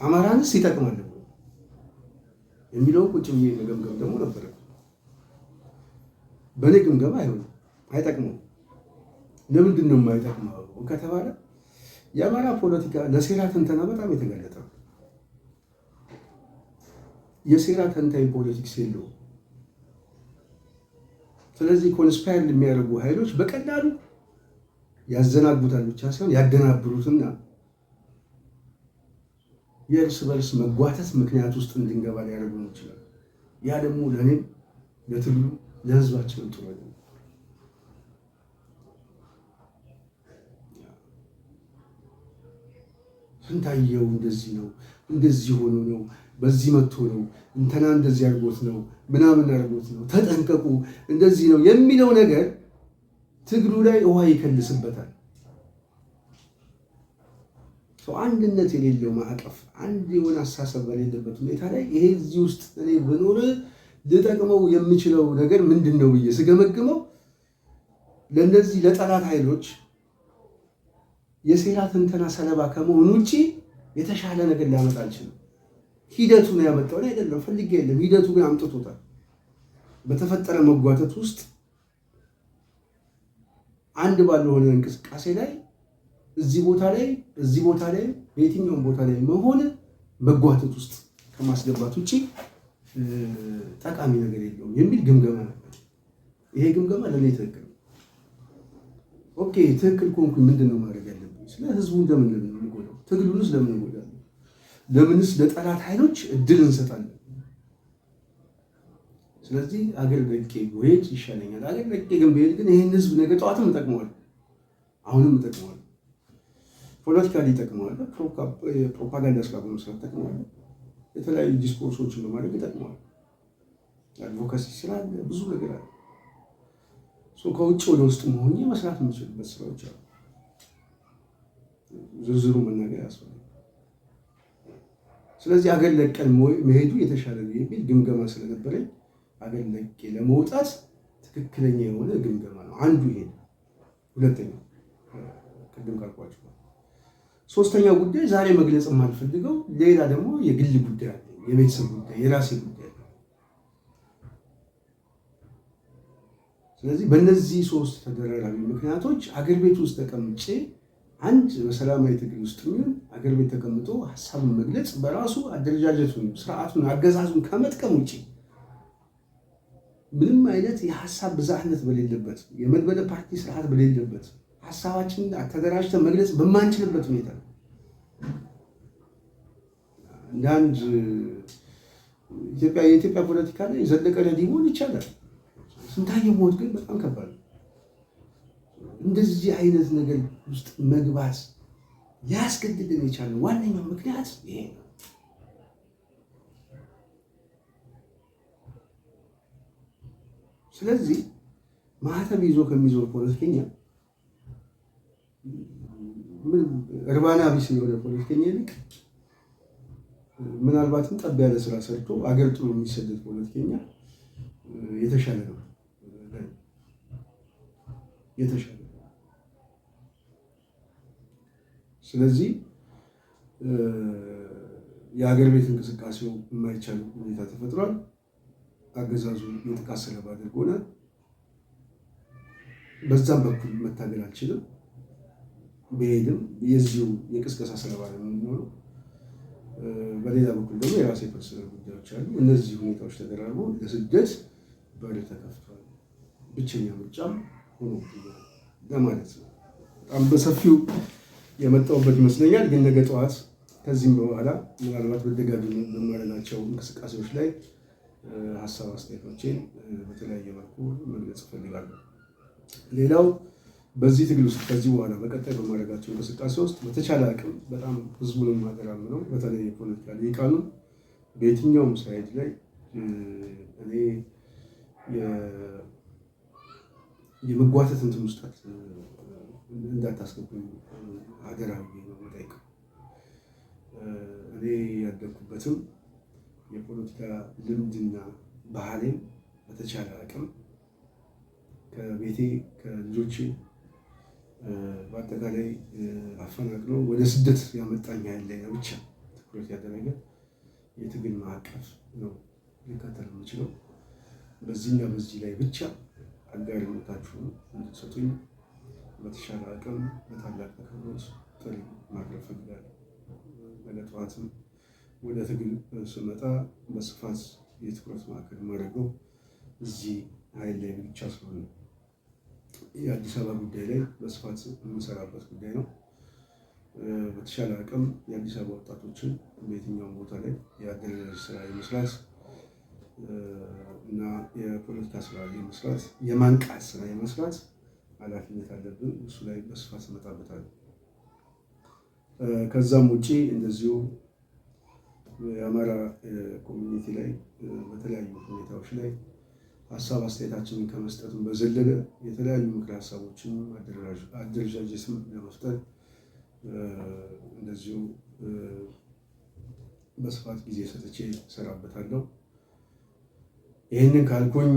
አማራንስ ይጠቅማሉ የሚለውን ቁጭ ብዬ መገምገም ደግሞ ነበረ። በእኔ ግምገማ አይሆንም፣ አይጠቅመውም። ለምንድን ነው የማይጠቅመው ከተባለ የአማራ ፖለቲካ ለሴራ ትንተና በጣም የተጋለጠ ነው። የሴራ ተንታኝ ፖለቲክስ የለውም። ስለዚህ ኮንስፓየር የሚያደርጉ ኃይሎች በቀላሉ ያዘናጉታል ብቻ ሳይሆን ያደናብሩትና የእርስ በርስ መጓተት ምክንያት ውስጥ እንድንገባ ሊያደርጉን ይችላል። ያ ደግሞ ለእኔም ለትግሉ ለህዝባችንም ጥሩ አይደለም። ስንታየው እንደዚህ ነው፣ እንደዚህ ሆኖ ነው፣ በዚህ መጥቶ ነው፣ እንትና እንደዚህ አድርጎት ነው፣ ምናምን አድርጎት ነው፣ ተጠንቀቁ፣ እንደዚህ ነው የሚለው ነገር ትግሉ ላይ ውሃ ይከልስበታል። አንድነት የሌለው ማዕቀፍ፣ አንድ የሆነ አስተሳሰብ በሌለበት ሁኔታ ላይ ይሄ እዚህ ውስጥ እኔ ብኖር ልጠቅመው የምችለው ነገር ምንድን ነው ብዬ ስገመግመው ለእነዚህ ለጠላት ኃይሎች የሴራ ትንተና ሰለባ ከመሆኑ ውጭ የተሻለ ነገር ሊያመጣ አልችልም። ሂደቱ ነው ያመጣው አይደለም፣ ፈልጌ የለም። ሂደቱ ግን አምጥቶታል። በተፈጠረ መጓተት ውስጥ አንድ ባልሆነ እንቅስቃሴ ላይ እዚህ ቦታ ላይ በየትኛውም ቦታ ላይ መሆን መጓተት ውስጥ ከማስገባት ውጭ ጠቃሚ ነገር የለውም የሚል ግምገማ ነበር። ይሄ ግምገማ ለእኔ ትክክል ነው። ኦኬ ትክክል ከሆንኩኝ ምንድን ነው ማድረግ ያለብኝ? ስለ ህዝቡ ለምን እንጎዳው? ትግሉንስ ለምን እንጎዳለን? ለምንስ ለጠላት ኃይሎች እድል እንሰጣለን? ስለዚህ አገር ለቄ ብሄድ ይሻለኛል። አገር ለቄ ግን ብሄድ ግን ይህን ህዝብ ነገ ጠዋትም እጠቅመዋል፣ አሁንም እጠቅመዋል፣ ፖለቲካሊ ይጠቅመዋል፣ ፕሮፓጋንዳ ስራ በመስራት ይጠቅመዋል፣ የተለያዩ ዲስኮርሶችን በማድረግ ይጠቅመዋል። አድቮካሲ ስላለ ብዙ ነገር አለ። ከውጭ ወደ ውስጥ መሆኜ መስራት የምችልበት ስራዎች አሉ። ዝርዝሩ መናገር ያስፈልጋል። ስለዚህ አገር ለቀን መሄዱ የተሻለ ነው የሚል ግምገማ ስለነበረኝ አገር ለቄ ለመውጣት ትክክለኛ የሆነ ግምገማ ነው። አንዱ ይሄ ነው። ሁለተኛው ቅድም ካልኳችሁ፣ ሶስተኛው ጉዳይ ዛሬ መግለጽ የማልፈልገው ሌላ ደግሞ የግል ጉዳይ አለ፣ የቤተሰብ ጉዳይ፣ የራሴ ጉዳይ። ስለዚህ በእነዚህ ሶስት ተደራራቢ ምክንያቶች አገር ቤት ውስጥ ተቀምጬ አንድ በሰላማዊ ትግል ውስጥ የሚሆን አገር ቤት ተቀምጦ ሀሳብን መግለጽ በራሱ አደረጃጀቱን፣ ስርዓቱን፣ አገዛዙን ከመጥቀም ውጭ ምንም አይነት የሀሳብ ብዝሃነት በሌለበት የመድበለ ፓርቲ ስርዓት በሌለበት ሀሳባችን ተደራጅተን መግለጽ በማንችልበት ሁኔታ እንደ አንድ የኢትዮጵያ ፖለቲካ ላይ ዘለቀ ሊሆን ይቻላል። ስንታየው ሞት ግን በጣም ከባድ ነው። እንደዚህ አይነት ነገር ውስጥ መግባት ሊያስገድድን የቻለ ዋነኛው ምክንያት ይሄ ነው። ስለዚህ ማህተም ይዞ ከሚዞር ፖለቲከኛ እርባና ቢስ የሆነ ፖለቲከኛ ይልቅ ምናልባትም ጠብ ያለ ስራ ሰርቶ አገር ጥሎ የሚሰደድ ፖለቲከኛ የተሻለ ነው። የተሻለ ነው። ስለዚህ የሀገር ቤት እንቅስቃሴው የማይቻል ሁኔታ ተፈጥሯል። አገዛዙ የጥቃት ሰለባ አድርጎናል። በዛም በኩል መታገል አልችልም። በሄድም የዚሁ የቅስቀሳ ሰለባ ነው የምንሆነው። በሌላ በኩል ደግሞ የራሴ ፐርሰናል ጉዳዮች አሉ። እነዚህ ሁኔታዎች ተደራርበው ለስደት በር ተከፍቷል። ብቸኛ ምርጫም ሆኖ ለማለት ነው። በጣም በሰፊው የመጣሁበት ይመስለኛል። ግን ነገ ጠዋት ከዚህም በኋላ ምናልባት በደጋግሞ በማድረጋቸው እንቅስቃሴዎች ላይ ሀሳብ አስተያየቶቼን በተለያየ መልኩ መግለጽ እፈልጋለሁ። ሌላው በዚህ ትግል ውስጥ ከዚህ በኋላ በቀጣይ በማድረጋቸው እንቅስቃሴ ውስጥ በተቻለ አቅም በጣም ህዝቡንም ማደራምነው በተለይ የፖለቲካ ሊቃኑን በየትኛውም ሳይድ ላይ እኔ የመጓተት እንትን ውስጥ እንዳታስገቡኝ አደራ ብዬ ነው የምጠይቀው። እኔ ያደግኩበትም የፖለቲካ ልምድና ባህሌም በተቻለ አቅም ከቤቴ ከልጆቼ በአጠቃላይ አፈናቅሎ ወደ ስደት ያመጣኝ ኃይል ላይ ብቻ ትኩረት ያደረገ የትግል ማዕቀፍ ነው ሊከተል የምችለው። በዚህና በዚህ ላይ ብቻ አጋርነታችሁን እንድትሰጡኝ በተሻለ አቅም በታላቅ አክብሮት ጥሪ ማቅረብ እፈልጋለሁ። ነገ ጠዋትም ወደ ትግል ስመጣ በስፋት የትኩረት ማዕከል ማድረገው እዚህ ኃይል ላይ ብቻ ስለሆነ የአዲስ አበባ ጉዳይ ላይ በስፋት የምንሰራበት ጉዳይ ነው። በተሻለ አቅም የአዲስ አበባ ወጣቶችን በየትኛውም ቦታ ላይ የአደረጃጀት ስራ የመስራት እና የፖለቲካ ስራ የመስራት የማንቃት ስራ የመስራት ኃላፊነት አለብን። እሱ ላይ በስፋት እመጣበታለሁ። ከዛም ውጪ እንደዚሁ የአማራ ኮሚኒቲ ላይ በተለያዩ ሁኔታዎች ላይ ሀሳብ አስተያየታችንን ከመስጠትም በዘለለ የተለያዩ ምክር ሀሳቦችን አደረጃጀትም ለመፍጠር እንደዚሁ በስፋት ጊዜ ሰጥቼ እሰራበታለሁ። ይህንን ካልኩኝ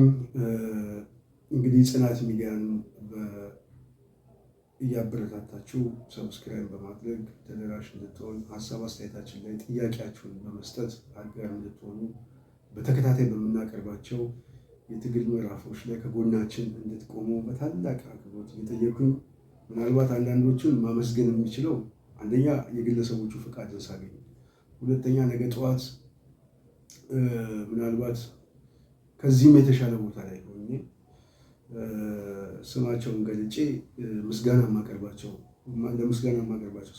እንግዲህ ጽናት ሚዲያን እያበረታታችሁ ሰብስክራይብ በማድረግ ተደራሽ እንድትሆን ሀሳብ አስተያየታችን ላይ ጥያቄያችሁን በመስጠት አጋር እንድትሆኑ በተከታታይ በምናቀርባቸው የትግል ምዕራፎች ላይ ከጎናችን እንድትቆሙ በታላቅ አክብሮት እየጠየኩኝ ምናልባት አንዳንዶቹን ማመስገን የሚችለው አንደኛ የግለሰቦቹ ፈቃድን ሳገኝ፣ ሁለተኛ ነገ ጠዋት ምናልባት ከዚህም የተሻለ ቦታ ላይ ሆኜ ስማቸውን ገልጬ ለምስጋና የማቀርባቸው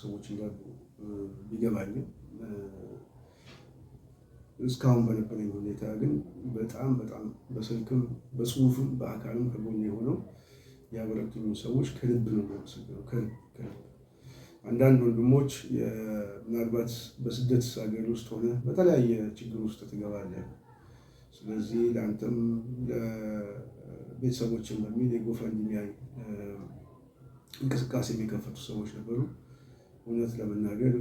ሰዎች እንዳሉ ቢገባኝም እስካሁን በነበረኝ ሁኔታ ግን በጣም በስልክም በጽሁፍም በአካልም ከጎኔ የሆነው ያበረቱኝ ሰዎች ከልብ ነው የማመሰግነው። ከልብ አንዳንድ ወንድሞች ምናልባት በስደት ሀገር ውስጥ ሆነ በተለያየ ችግር ውስጥ ትገባለህ። ስለዚህ ለአንተም ለቤተሰቦችን በሚል የጎፈንድሚ እንቅስቃሴ የሚከፈቱ ሰዎች ነበሩ። እውነት ለመናገር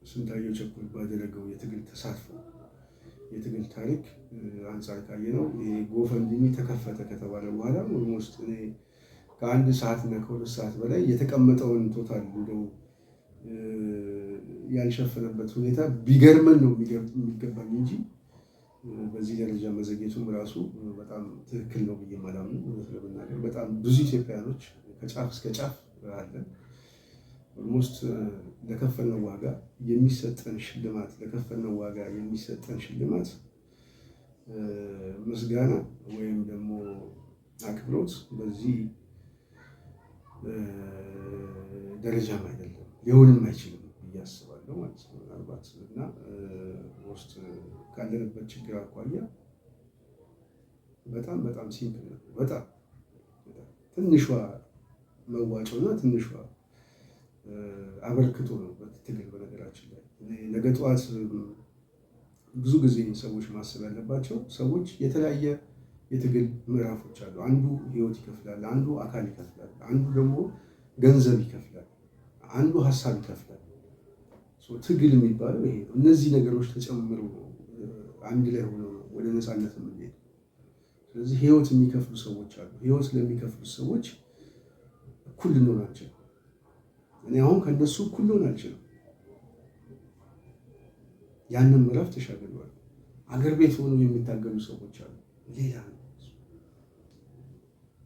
ስንታየሁ ቸኮል ባደረገው የትግል ተሳትፎ የትግል ታሪክ አንጻር ካየነው ጎፈንድሚ ተከፈተ ከተባለ በኋላ ኦልሞስት እኔ ከአንድ ሰዓት እና ከሁለት ሰዓት በላይ የተቀመጠውን ቶታል እንደው ያልሸፈነበት ሁኔታ ቢገርመን ነው የሚገባኝ እንጂ በዚህ ደረጃ መዘግየቱም ራሱ በጣም ትክክል ነው ብዬ ማላምን። እውነት ለመናገር በጣም ብዙ ኢትዮጵያውያኖች ከጫፍ እስከ ጫፍ አለን። ኦልሞስት ለከፈልነው ዋጋ የሚሰጠን ሽልማት ምስጋና ወይም ደግሞ አክብሮት በዚህ ደረጃም አይደለም ሊሆንም አይችልም ብዬ አስባለሁ ማለት ነው። ምናልባት እና ውስጥ ካለንበት ችግር አኳያ በጣም ሲምፕል ነው። በጣም ትንሿ መዋጮና ትንሿ አበርክቶ ነው ትግል። በነገራችን ላይ ነገ ጠዋት ብዙ ጊዜ ሰዎች ማሰብ ያለባቸው ሰዎች የተለያየ የትግል ምዕራፎች አሉ። አንዱ ህይወት ይከፍላል፣ አንዱ አካል ይከፍላል፣ አንዱ ደግሞ ገንዘብ ይከፍላል፣ አንዱ ሀሳብ ይከፍላል። ትግል የሚባለው ይሄ ነው። እነዚህ ነገሮች ተጨምረው አንድ ላይ ሆነው ነው ወደ ነፃነት የምንሄድ። ስለዚህ ህይወት የሚከፍሉ ሰዎች አሉ። ህይወት ለሚከፍሉ ሰዎች እኩል ልንሆን አንችልም። እኔ አሁን ከእነሱ እኩል ልሆን አልችልም። ያንን ምዕራፍ ተሻግረዋል። አገር ቤት ሆነው የሚታገሉ ሰዎች አሉ፣ ሌላ ነው።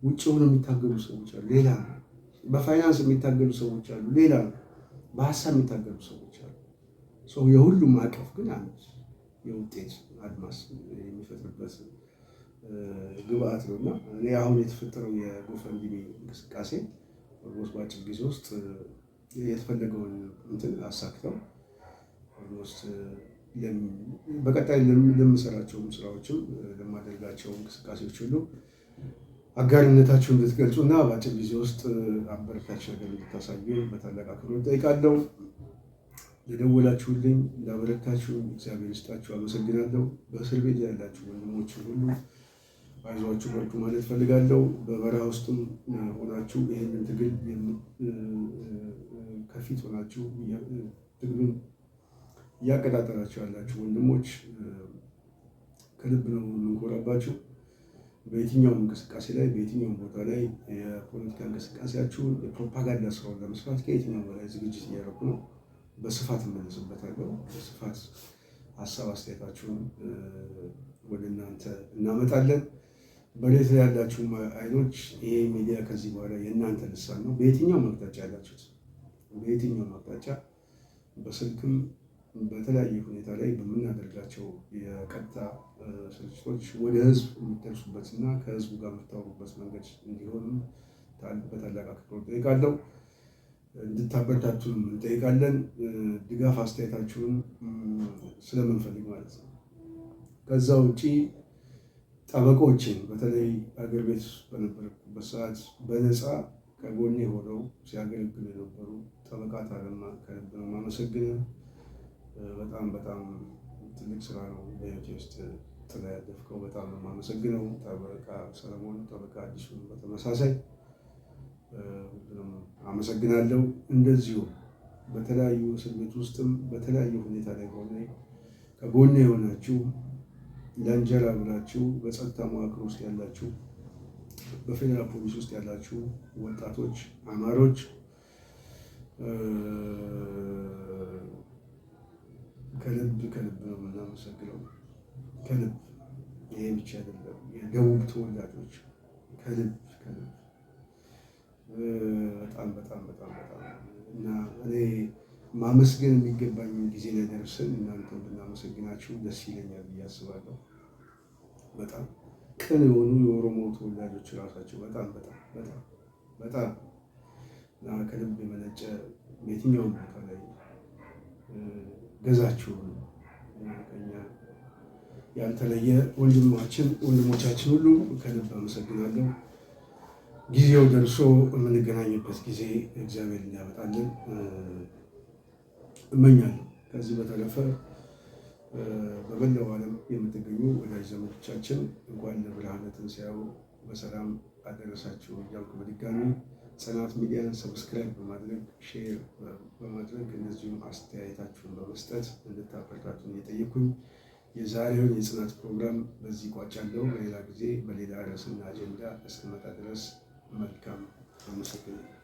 ውጭ ሆነው የሚታገሉ ሰዎች አሉ፣ ሌላ ነው። በፋይናንስ የሚታገሉ ሰዎች አሉ፣ ሌላ ነው። በሀሳብ የሚታገሉ ሰዎች አሉ። የሁሉም አቀፍ ግን አንድ የውጤት አድማስ የሚፈጥርበት ግብአት ነው እና እኔ አሁን የተፈጠረው የጎፈንድሚ እንቅስቃሴ ኦልሞስት በአጭር ጊዜ ውስጥ የተፈለገውን እንትን አሳክተው ኦልሞስት በቀጣይ ለምሰራቸውም ስራዎችም ለማደርጋቸው እንቅስቃሴዎች ሁሉ አጋርነታችሁን እንድትገልጹ እና በአጭር ጊዜ ውስጥ አበረታች ነገር እንድታሳዩ በታላቅ አክብሮት እጠይቃለሁ። የደወላችሁልኝ እንዳበረታችሁ እግዚአብሔር ይስጣችሁ፣ አመሰግናለሁ። በእስር ቤት ያላችሁ ወንድሞች ሁሉ አይዟችሁ በርቱ ማለት ፈልጋለሁ። በበረሃ ውስጥም ሆናችሁ ይህንን ትግል ከፊት ሆናችሁ ትግሉን እያቀጣጠላችሁ ያላችሁ ወንድሞች ከልብ ነው የምንኮራባችሁ። በየትኛውም እንቅስቃሴ ላይ በየትኛውም ቦታ ላይ የፖለቲካ እንቅስቃሴያችሁን የፕሮፓጋንዳ ስራውን ለመስራት ከየትኛውም በላይ ዝግጅት እያደረኩ ነው። በስፋት እመለስበታለሁ። በስፋት ሀሳብ አስተያየታችሁን ወደ እናንተ እናመጣለን። በሌት ላይ ያላችሁ አይኖች ይሄ ሚዲያ ከዚህ በኋላ የእናንተ ልሳን ነው። በየትኛውም አቅጣጫ ያላችሁት በየትኛውም አቅጣጫ በስልክም በተለያየ ሁኔታ ላይ በምናደርጋቸው የቀጥታ ስርጭቶች ወደ ህዝብ የምትደርሱበትና ከህዝቡ ጋር የምታወሩበት መንገድ እንዲሆንም በታላቅ አክብሮት እጠይቃለሁ። እንድታበረታቱን እንጠይቃለን። ድጋፍ አስተያየታችሁን ስለምንፈልግ ማለት ነው። ከዛ ውጪ ጠበቆችን በተለይ አገር ቤት በነበረበት ሰዓት በነፃ ከጎኔ ሆነው ሲያገለግሉ የነበሩ ጠበቃ ታለማ ከልብ ነው የማመሰግነው። በጣም በጣም ትልቅ ስራ ነው በህይወቴ ውስጥ ጥላ ያለፍከው። በጣም ነው የማመሰግነው። ጠበቃ ሰለሞን፣ ጠበቃ አዲሱን በተመሳሳይ ሁሉንም አመሰግናለሁ። እንደዚሁ በተለያዩ እስር ቤት ውስጥም በተለያዩ ሁኔታ ላይ ሆነ ከጎኔ የሆናችሁ ለእንጀራ ብላችሁ በጸጥታ መዋቅር ውስጥ ያላችሁ፣ በፌዴራል ፖሊስ ውስጥ ያላችሁ ወጣቶች አማሮች ከልብ ከልብ ነው የምናመሰግነው። ከልብ ይሄ ብቻ አይደለም፣ የደቡብ ተወላጆች ከልብ ከልብ በጣም በጣም በጣም በጣም እና እኔ ማመስገን የሚገባኝ ጊዜ ላይ ደርሰን እናንተን ብናመሰግናችሁ ደስ ይለኛል ብዬ አስባለሁ። በጣም ቅን የሆኑ የኦሮሞ ተወላጆች ራሳቸው በጣም በጣም በጣም በጣም እና ከልብ የመነጨ በየትኛውም ቦታ ላይ ገዛችሁ ከኛ ያልተለየ ወንድሞቻችን ሁሉ ከልብ አመሰግናለሁ። ጊዜው ደርሶ የምንገናኝበት ጊዜ እግዚአብሔር እንዲያመጣልን እመኛለሁ። ከዚህ በተረፈ በመላው ዓለም የምትገኙ ወዳጅ ዘመዶቻችን እንኳን ለብርሃነ ትንሣኤው በሰላም አደረሳችሁ እያልኩ በድጋሚ ጽናት ሚዲያን ሰብስክራይብ በማድረግ ሼር በማድረግ እንደዚሁም አስተያየታችሁን በመስጠት እንድታበረታቱን እየጠየኩኝ የዛሬውን የጽናት ፕሮግራም በዚህ ቋጫለሁ። በሌላ ጊዜ በሌላ ርዕስና አጀንዳ እስክመጣ ድረስ መልካም አመሰግናለሁ።